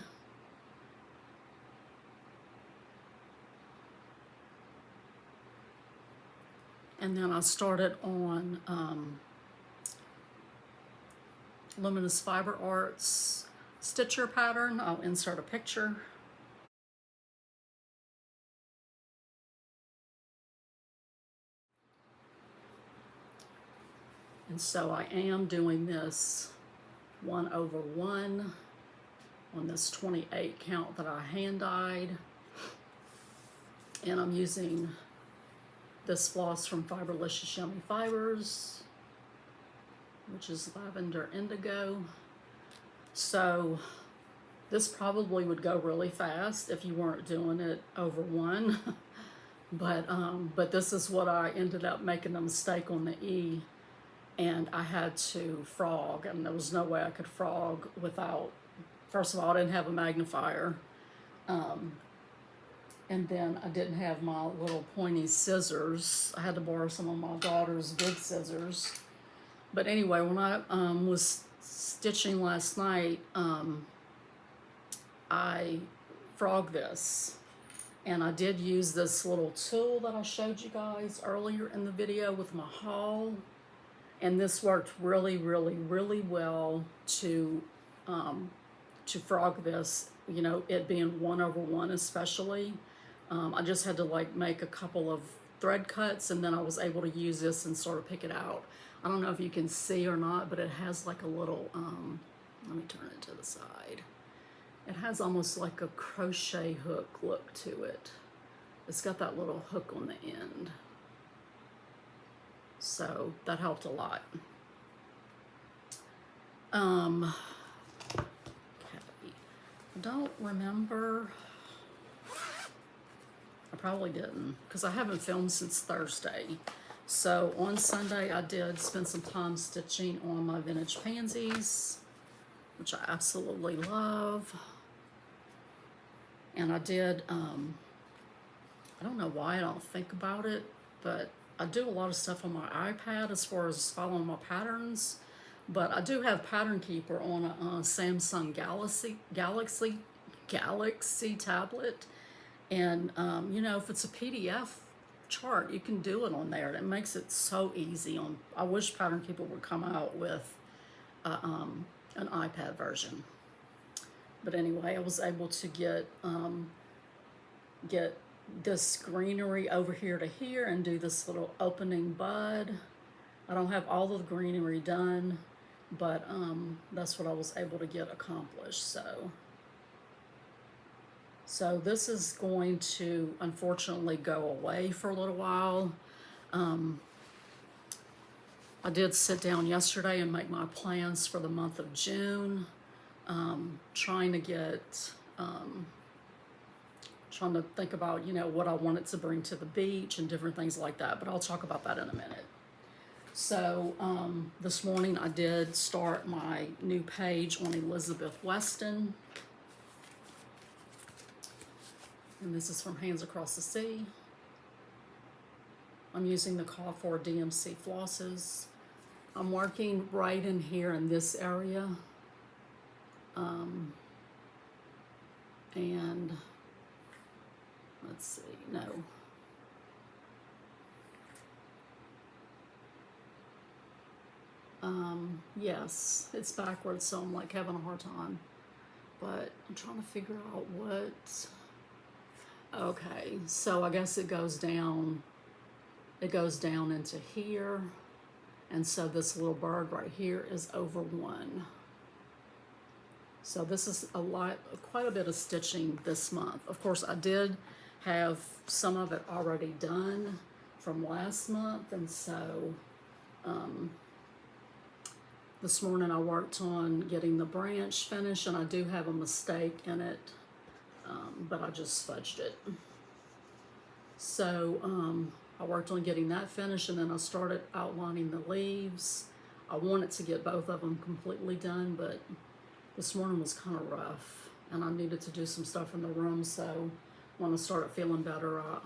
And then I started on Luminous Fiber Arts Stitcher pattern. I'll insert a picture. And so I am doing this 1/1 on this 28 count that I hand dyed. And I'm using this floss from Fiberlicious Yummy Fibers, which is Lavender Indigo. So this probably would go really fast if you weren't doing it over one. But this is what I ended up making a mistake on the E, and I had to frog, and there was no way I could frog without, first of all, I didn't have a magnifier, and then I didn't have my little pointy scissors. I had to borrow some of my daughter's big scissors. But anyway, when I was stitching last night, I frogged this, and I did use this little tool that I showed you guys earlier in the video with my haul. And this worked really, really, really well to frog this, you know, it being 1/1 especially. I just had to like make a couple of thread cuts, and then I was able to use this and sort of pick it out. I don't know if you can see or not, but it has like a little, let me turn it to the side. It has almost like a crochet hook look to it. It's got that little hook on the end. So that helped a lot. Okay. I don't remember. I probably didn't, because I haven't filmed since Thursday. So on Sunday, I did spend some time stitching on my vintage pansies, which I absolutely love. And I did, I don't know why I don't think about it, but I do a lot of stuff on my iPad as far as following my patterns, but I do have Pattern Keeper on a Samsung Galaxy tablet, and you know, if it's a PDF chart, you can do it on there. It makes it so easy. I wish Pattern Keeper would come out with an iPad version. But anyway, I was able to get this greenery over here to here and do this little opening bud. I don't have all of the greenery done, but that's what I was able to get accomplished. So this is going to unfortunately go away for a little while. I did sit down yesterday and make my plans for the month of June, trying to think about, you know, what I wanted to bring to the beach and different things like that, but I'll talk about that in a minute. So this morning I did start my new page on Elizabeth Weston, and this is from Hands Across the Sea. I'm using the Call for DMC flosses. I'm working right in here in this area, and let's see, no. Yes, it's backwards, so I'm like having a hard time. But I'm trying to figure out what, okay, so I guess it goes down into here. And so this little bird right here is over 1. So this is quite a bit of stitching this month. Of course, I did have some of it already done from last month, and so this morning I worked on getting the branch finished, and I do have a mistake in it, but I just fudged it. So I worked on getting that finished, and then I started outlining the leaves. I wanted to get both of them completely done, but this morning was kind of rough, and I needed to do some stuff in the room, so when I started feeling better, I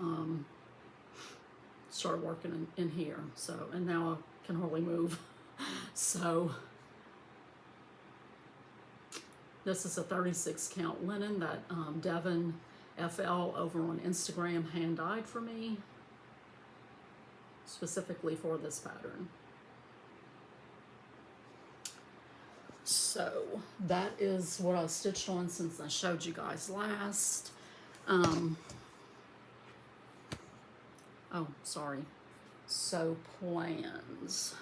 started working in here. So, and now I can hardly move. So this is a 36 count linen that Devin FL over on Instagram hand dyed for me, specifically for this pattern. So that is what I stitched on since I showed you guys last. Oh, sorry. So plans.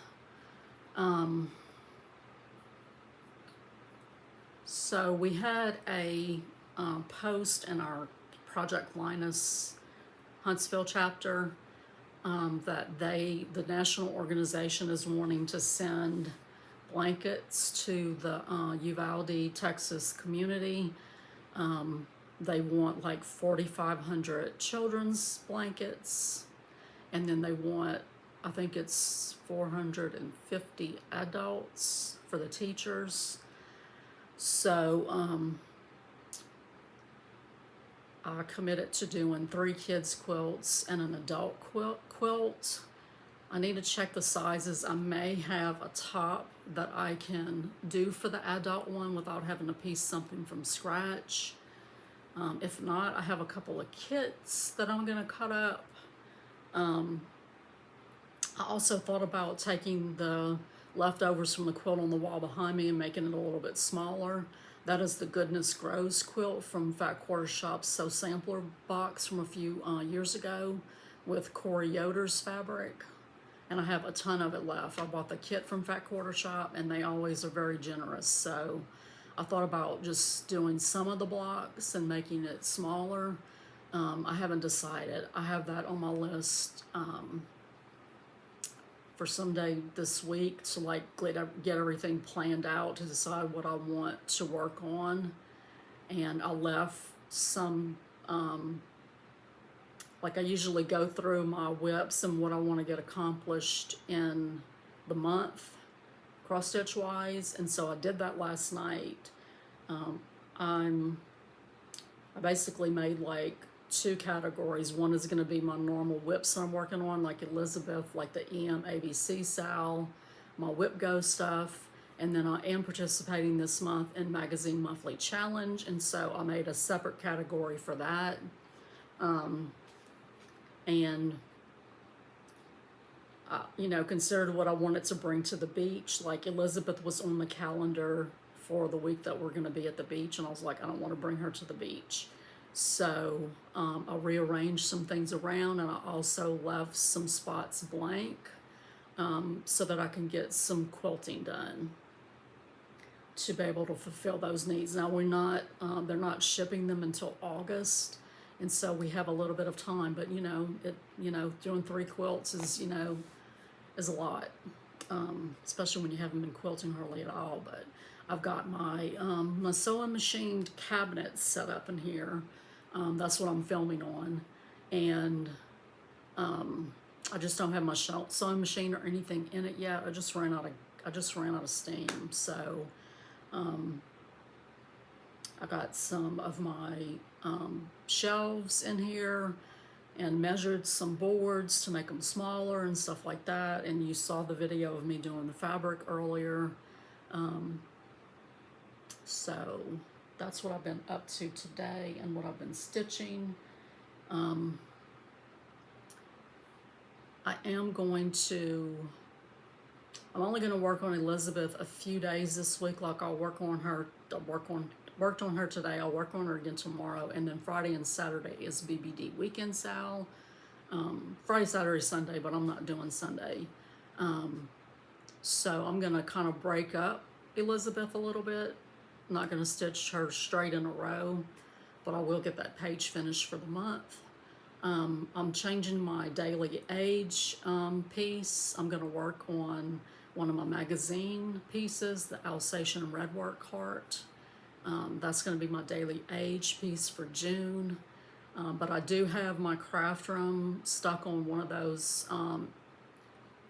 So we had a post in our Project Linus Huntsville chapter that the national organization is wanting to send blankets to the Uvalde, Texas community. They want like 4,500 children's blankets, and then they want, I think it's 450 adults for the teachers. So I committed to doing 3 kids quilts and an adult quilt. I need to check the sizes. I may have a top that I can do for the adult one without having to piece something from scratch. If not, I have a couple of kits that I'm gonna cut up. I also thought about taking the leftovers from the quilt on the wall behind me and making it a little bit smaller. That is the Goodness Grows quilt from Fat Quarter Shop's Sew Sampler box from a few years ago with Corey Yoder's fabric. And I have a ton of it left. I bought the kit from Fat Quarter Shop, and they always are very generous. So I thought about just doing some of the blocks and making it smaller. I haven't decided. I have that on my list for someday this week to like get everything planned out to decide what I want to work on. And I left some, like I usually go through my whips and what I want to get accomplished in the month, cross stitch wise, and so I did that last night. I basically made like 2 categories. One is going to be my normal whips I'm working on, like Elizabeth, like the EM ABC Sal, my Whip Go stuff, and then I am participating this month in Magazine Monthly Challenge, and so I made a separate category for that. And you know, considered what I wanted to bring to the beach. Like Elizabeth was on the calendar for the week that we're going to be at the beach, and I was like, I don't want to bring her to the beach. So I rearranged some things around, and I also left some spots blank so that I can get some quilting done to be able to fulfill those needs. Now they're not shipping them until August, and so we have a little bit of time. But doing 3 quilts is is a lot, especially when you haven't been quilting hardly at all. But I've got my my sewing machine cabinet set up in here. That's what I'm filming on, and I just don't have my sewing machine or anything in it yet. I just ran out of steam. So I got some of my shelves in here and measured some boards to make them smaller and stuff like that. And you saw the video of me doing the fabric earlier. So that's what I've been up to today and what I've been stitching. I'm only going to work on Elizabeth a few days this week. Like worked on her today. I'll work on her again tomorrow, and then Friday and Saturday is BBD weekend Sal. Friday, Saturday, Sunday, but I'm not doing Sunday. So I'm going to kind of break up Elizabeth a little bit. I'm not going to stitch her straight in a row, but I will get that page finished for the month. I'm changing my daily age piece. I'm going to work on one of my magazine pieces, the Alsatian Redwork Heart. That's going to be my daily age piece for June. But I do have my craft room stuck on one of those,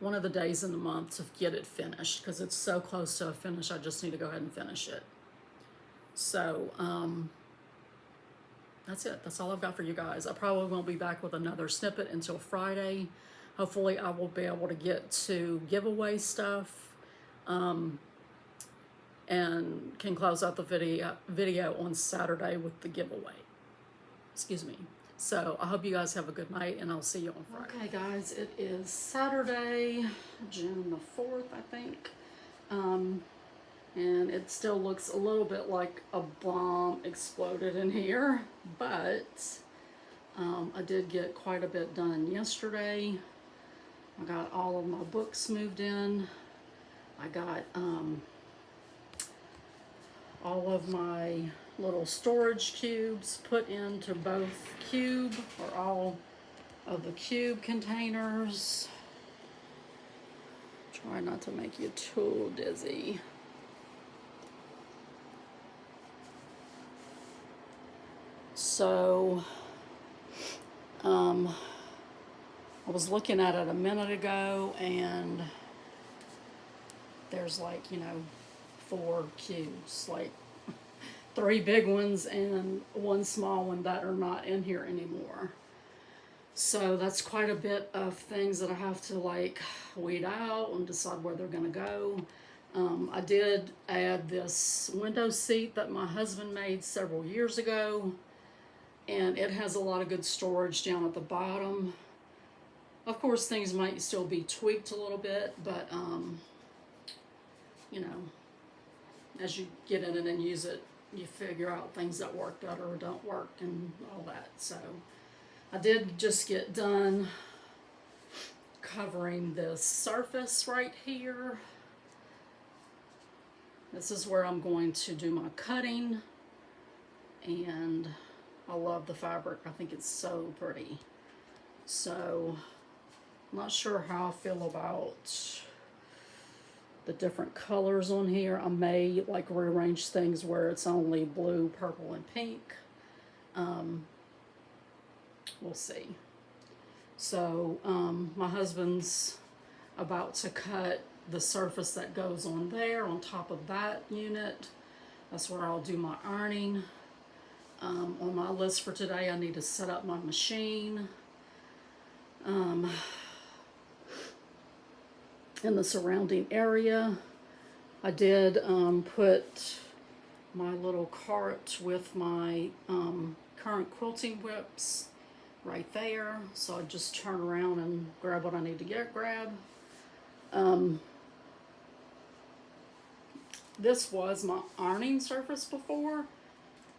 one of the days in the month to get it finished, because it's so close to a finish. I just need to go ahead and finish it. So that's it. That's all I've got for you guys. I probably won't be back with another snippet until Friday. Hopefully I will be able to get to giveaway stuff and can close out the video on Saturday with the giveaway. Excuse me. So I hope you guys have a good night, and I'll see you on Friday. Okay, guys, it is Saturday, June the 4th, I think. And it still looks a little bit like a bomb exploded in here, but I did get quite a bit done yesterday. I got all of my books moved in. I got all of my little storage cubes put into both cube, or all of the cube containers. Try not to make you too dizzy. So, I was looking at it a minute ago, and there's like, 4 cubes, like 3 big ones and 1 small one that are not in here anymore. So that's quite a bit of things that I have to like weed out and decide where they're gonna go. I did add this window seat that my husband made several years ago, and it has a lot of good storage down at the bottom. Of course, things might still be tweaked a little bit, but as you get in it and use it, you figure out things that work better or don't work and all that. So I did just get done covering this surface right here. This is where I'm going to do my cutting, and I love the fabric. I think it's so pretty. So I'm not sure how I feel about the different colors on here. I may like rearrange things where it's only blue, purple, and pink. We'll see. So my husband's about to cut the surface that goes on there on top of that unit. That's where I'll do my ironing. On my list for today, I need to set up my machine. In the surrounding area, I did put my little cart with my current quilting whips right there. So I just turn around and grab what I need to grab. This was my ironing surface before,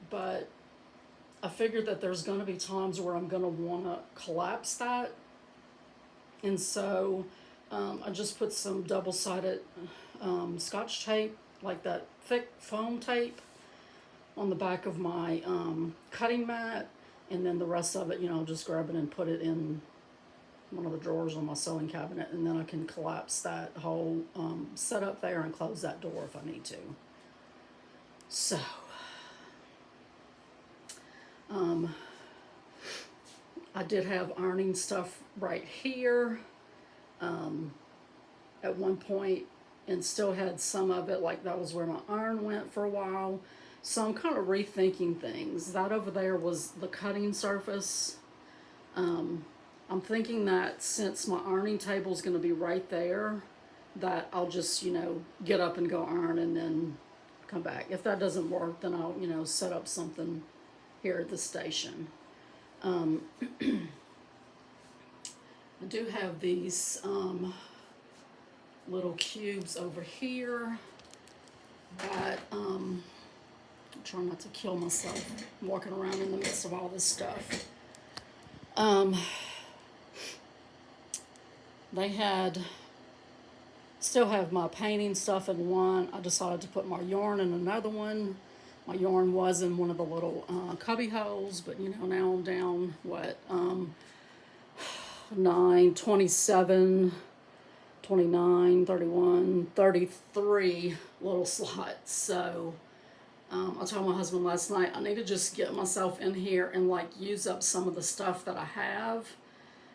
but I figured that there's going to be times where I'm going to want to collapse that. And so I just put some double-sided Scotch tape, like that thick foam tape, on the back of my cutting mat, and then the rest of it, just grab it and put it in one of the drawers on my sewing cabinet, and then I can collapse that whole setup there and close that door if I need to. So, I did have ironing stuff right here at one point, and still had some of it, like that was where my iron went for a while. So I'm kind of rethinking things. That over there was the cutting surface. I'm thinking that since my ironing table is going to be right there, that I'll just, get up and go iron and then come back. If that doesn't work, then I'll, set up something here at the station. I do have these little cubes over here that I'm trying not to kill myself walking around in the midst of all this stuff. They still have my painting stuff in one. I decided to put my yarn in another one My yarn was in one of the little cubby holes, but you know, now I'm down, what, 9, 27, 29, 31, 33 little slots. So I told my husband last night, I need to just get myself in here and like use up some of the stuff that I have,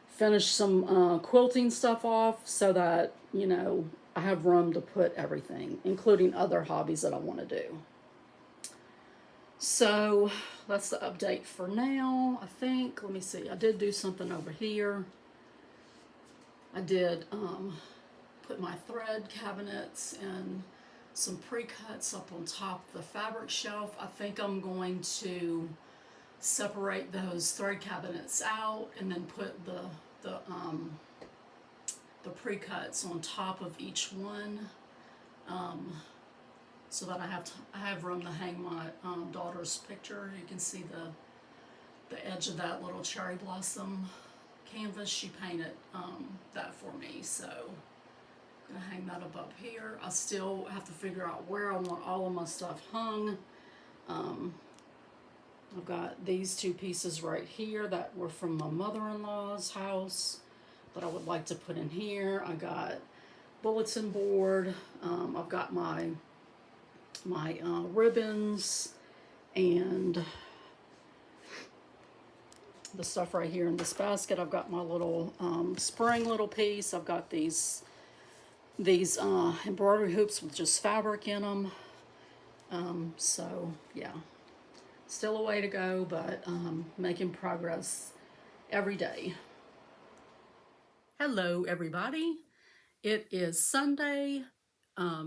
finish some quilting stuff off so that, you know, I have room to put everything, including other hobbies that I want to do. So that's the update for now, I think. Let me see. I did do something over here. I did put my thread cabinets and some pre-cuts up on top of the fabric shelf. I think I'm going to separate those thread cabinets out and then put the pre-cuts on top of each one, so that I have room to hang my daughter's picture. You can see the edge of that little cherry blossom canvas. She painted that for me, so I'm gonna hang that up here. I still have to figure out where I want all of my stuff hung. I've got these two pieces right here that were from my mother-in-law's house that I would like to put in here. I got bulletin board. I've got my ribbons and the stuff right here in this basket. I've got my little spring little piece. I've got these embroidery hoops with just fabric in them. So yeah, still a way to go, but making progress every day. Hello everybody. It is Sunday,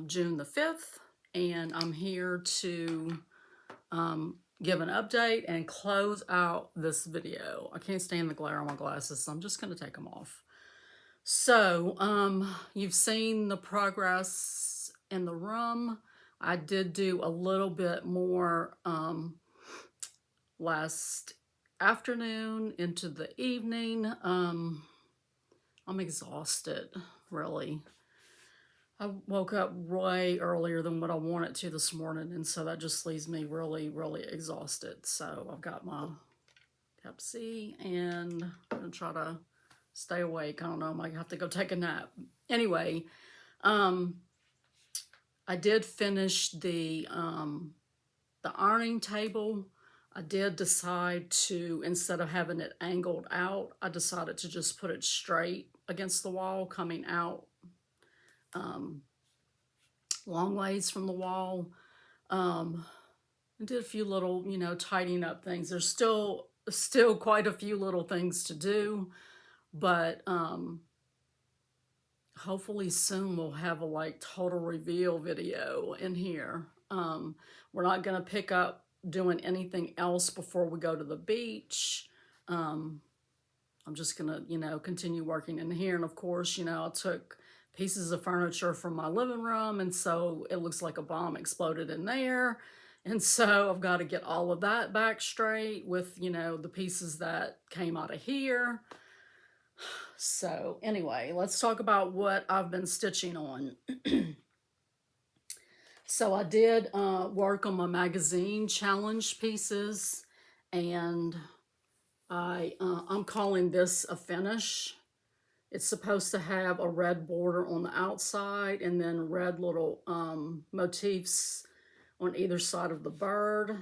June the 5th, and I'm here to give an update and close out this video. I can't stand the glare on my glasses, so I'm just going to take them off. So, you've seen the progress in the room. I did do a little bit more last afternoon into the evening. I'm exhausted, really. I woke up way earlier than what I wanted to this morning, and so that just leaves me really, really exhausted. So I've got my Pepsi, and I'm going to try to stay awake. I don't know, I might have to go take a nap. Anyway, I did finish the ironing table. I did decide to, instead of having it angled out, I decided to just put it straight against the wall, coming out long ways from the wall. I did a few little, you know, tidying up things. There's still quite a few little things to do, but hopefully soon we'll have a like total reveal video in here. We're not going to pick up doing anything else before we go to the beach. I'm just going to, you know, continue working in here. And of course, you know, I took pieces of furniture from my living room, and so it looks like a bomb exploded in there. And so I've got to get all of that back straight with, you know, the pieces that came out of here. So anyway, let's talk about what I've been stitching on. So I did work on my magazine challenge pieces, and I'm calling this a finish. It's supposed to have a red border on the outside and then red little motifs on either side of the bird,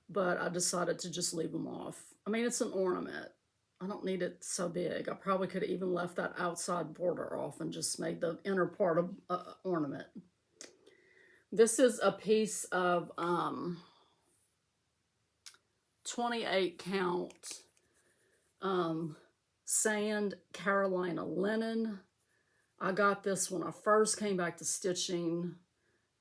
but I decided to just leave them off. I mean, it's an ornament. I don't need it so big. I probably could have even left that outside border off and just made the inner part of ornament. This is a piece of 28 count sand Carolina linen. I got this when I first came back to stitching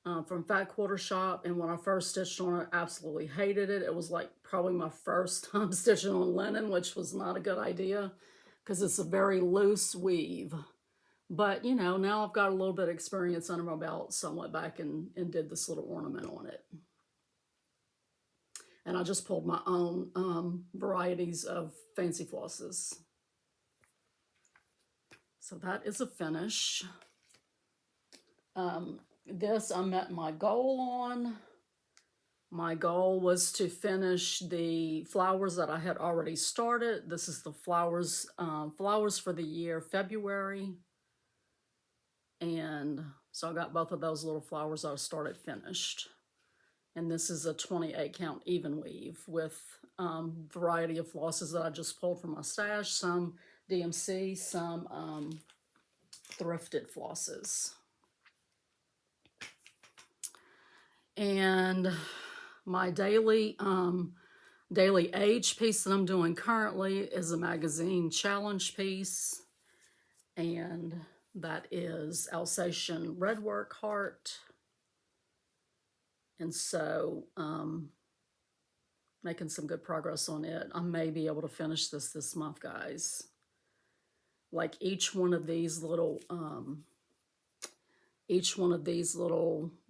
from Fat Quarter Shop, and when I first stitched on it, I absolutely hated it. It was like probably my first time stitching on linen, which was not a good idea because it's a very loose weave. But, you know, now I've got a little bit of experience under my belt, so I went back and did this little ornament on it. And I just pulled my own varieties of fancy flosses. So that is a finish. This I met my goal on. My goal was to finish the flowers that I had already started. This is the flowers for the year February. And so I got both of those little flowers I started finished. And this is a 28 count even weave with variety of flosses that I just pulled from my stash. Some DMC, some thrifted flosses. And my daily age piece that I'm doing currently is a magazine challenge piece, and that is Alsatian Redwork Heart. And so making some good progress on it. I may be able to finish this month, guys. Like each one of these little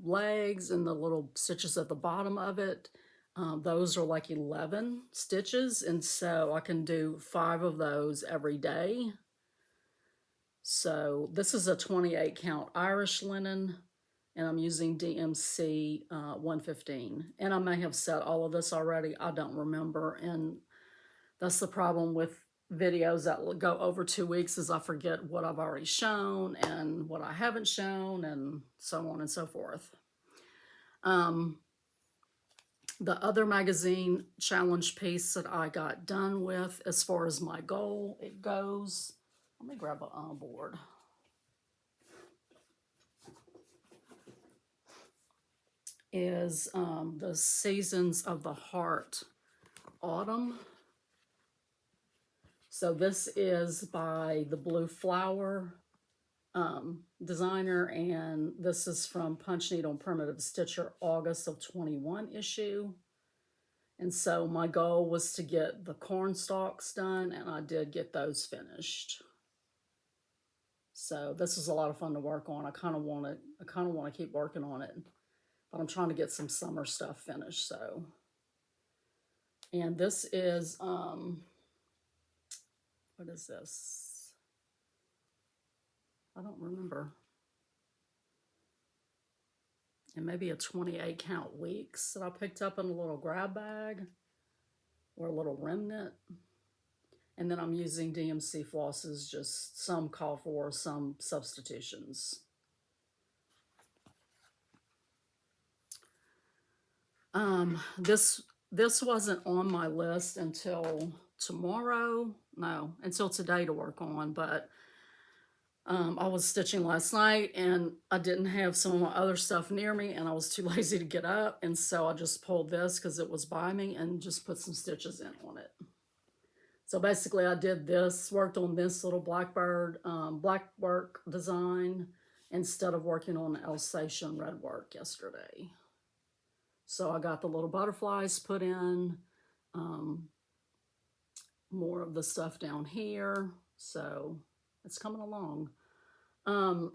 legs and the little stitches at the bottom of it, those are like 11 stitches, and so I can do 5 of those every day. So this is a 28 count Irish linen, and I'm using DMC 115. And I may have said all of this already, I don't remember, and that's the problem with videos that go over 2 weeks, is I forget what I've already shown and what I haven't shown, and so on and so forth. The other magazine challenge piece that I got done with, as far as my goal it goes, let me grab a board. Is the Seasons of the Heart Autumn. So this is by the Blue Flower designer, and this is from Punch Needle and Primitive Stitcher, August of 21 issue. And so my goal was to get the corn stalks done, and I did get those finished. So this is a lot of fun to work on. I kind of want to keep working on it, but I'm trying to get some summer stuff finished. So, and this is what is this? I don't remember. And maybe a 28 count Weeks that I picked up in a little grab bag or a little remnant. And then I'm using DMC flosses, just some call for, some substitutions. This wasn't on my list until tomorrow. No, until today to work on, but I was stitching last night and I didn't have some of my other stuff near me, and I was too lazy to get up, and so I just pulled this because it was by me and just put some stitches in on it. So basically I did this, worked on this little blackbird blackwork design instead of working on the Alsatian Redwork yesterday. So I got the little butterflies put in, more of the stuff down here. So it's coming along. Forgot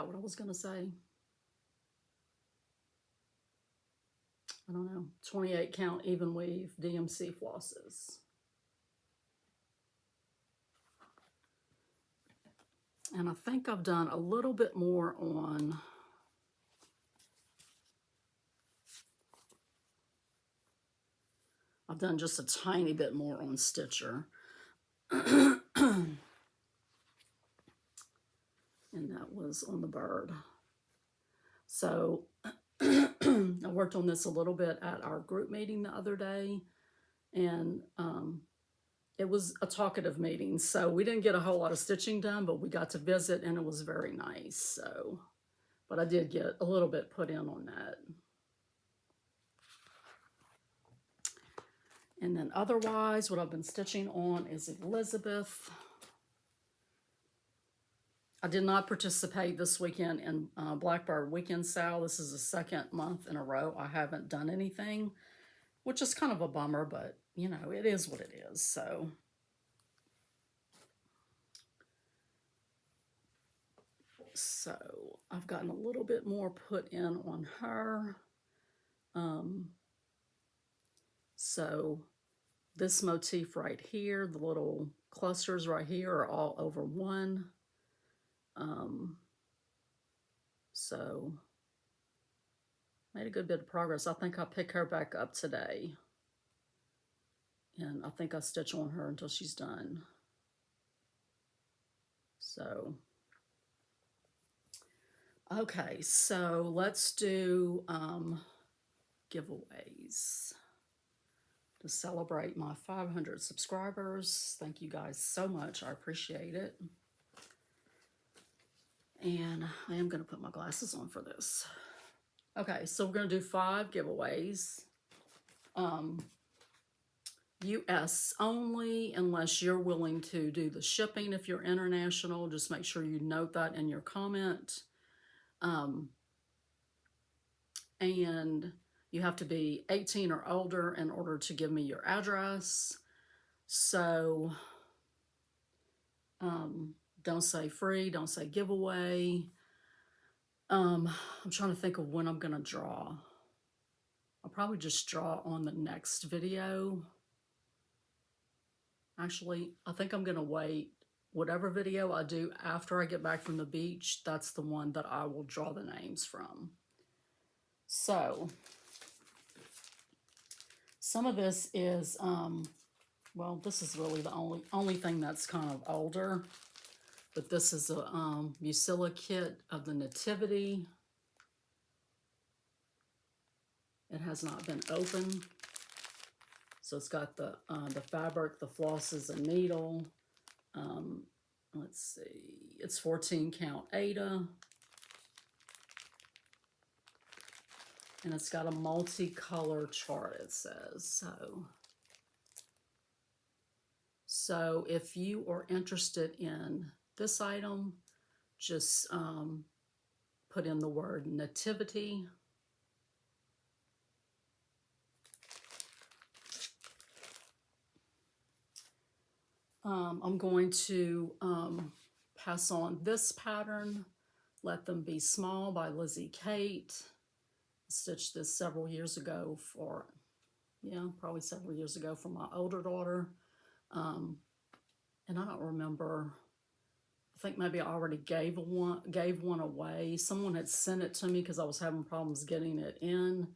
what I was going to say. I don't know. 28 count even weave DMC flosses. And I think I've done a little bit more on I've done just a tiny bit more on Stitcher. And that was on the bird. So I worked on this a little bit at our group meeting the other day, and it was a talkative meeting, so we didn't get a whole lot of stitching done, but we got to visit, and it was very nice. So, but I did get a little bit put in on that. And then otherwise, what I've been stitching on is Elizabeth. I did not participate this weekend in Blackbird Weekend Sale. This is the second month in a row I haven't done anything, which is kind of a bummer, but you know, it is what it is. So I've gotten a little bit more put in on her. So this motif right here, the little clusters right here are all over one. So made a good bit of progress. I think I'll pick her back up today. And I think I'll stitch on her until she's done. So, okay, so let's do giveaways to celebrate my 500 subscribers. Thank you guys so much. I appreciate it. And I am going to put my glasses on for this. Okay, so we're going to do 5 giveaways. US only, unless you're willing to do the shipping. If you're international, just make sure you note that in your comment. And you have to be 18 or older in order to give me your address. So don't say free, don't say giveaway. I'm trying to think of when I'm going to draw. I'll probably just draw on the next video. Actually, I think I'm going to wait. Whatever video I do after I get back from the beach, that's the one that I will draw the names from. So, some of this is, well, this is really the only thing that's kind of older. But this is a Musilla kit of the Nativity. It has not been opened. So it's got the fabric, the flosses, and needle. Let's see, it's 14 count Aida. And it's got a multicolor chart, it says. So if you are interested in this item, just put in the word Nativity. I'm going to pass on this pattern, Let Them Be Small by Lizzie Kate. I stitched this several years ago for, probably several years ago for my older daughter. And I don't remember, I think maybe I already gave one away. Someone had sent it to me because I was having problems getting it in.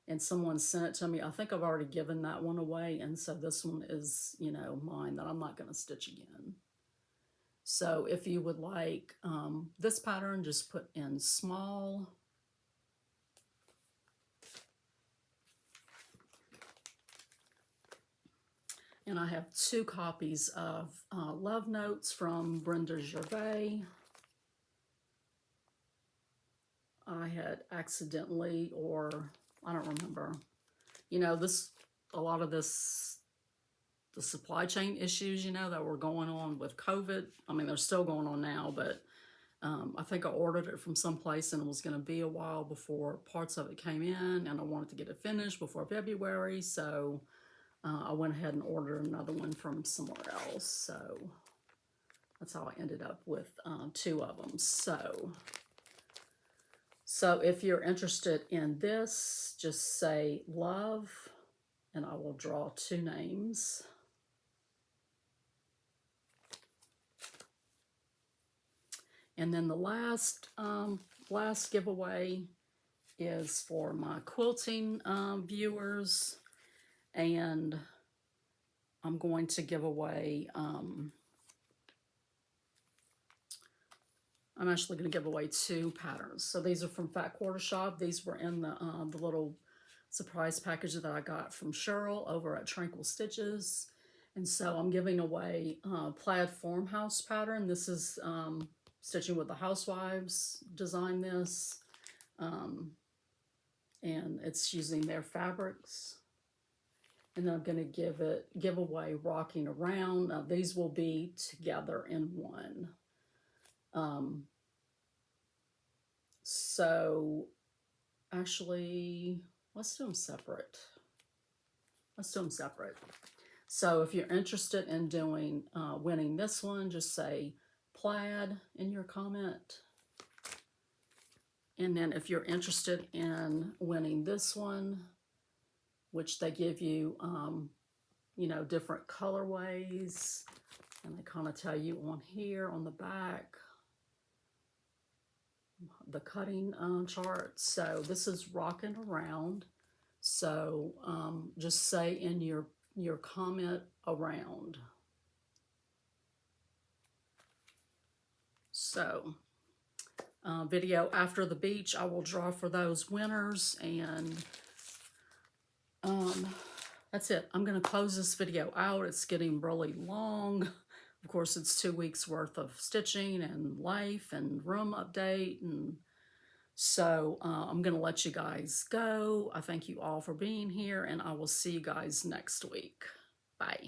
And someone sent it to me. I think I've already given that one away. And so this one is, mine that I'm not going to stitch again. So if you would like this pattern, just put in small. And I have 2 copies of Love Notes from Brenda Gervais. I had accidentally, or I don't remember, a lot of this, the supply chain issues, that were going on with COVID. I mean, they're still going on now, but I think I ordered it from someplace and it was going to be a while before parts of it came in, and I wanted to get it finished before February. So I went ahead and ordered another one from somewhere else. So that's how I ended up with 2 of them. So if you're interested in this, just say love, and I will draw 2 names. And then the last giveaway is for my quilting viewers, and I'm going to give away, I'm actually going to give away 2 patterns. So these are from Fat Quarter Shop. These were in the little surprise package that I got from Cheryl over at Tranquil Stitches. And so I'm giving away Plaid Farmhouse pattern. This is Stitching with the Housewives designed this. And it's using their fabrics. And then I'm going to give away Rocking Around. Now these will be together in one. So actually, let's do them separate. So if you're interested in doing, winning this one, just say plaid in your comment. And then if you're interested in winning this one, which they give you, different colorways, and they kind of tell you on here on the back the cutting chart. So this is rocking around. So just say in your comment around. So video after the beach, I will draw for those winners, and that's it. I'm going to close this video out. It's getting really long. Of course, it's 2 weeks worth of stitching and life and room update, and so I'm going to let you guys go. I thank you all for being here, and I will see you guys next week. Bye.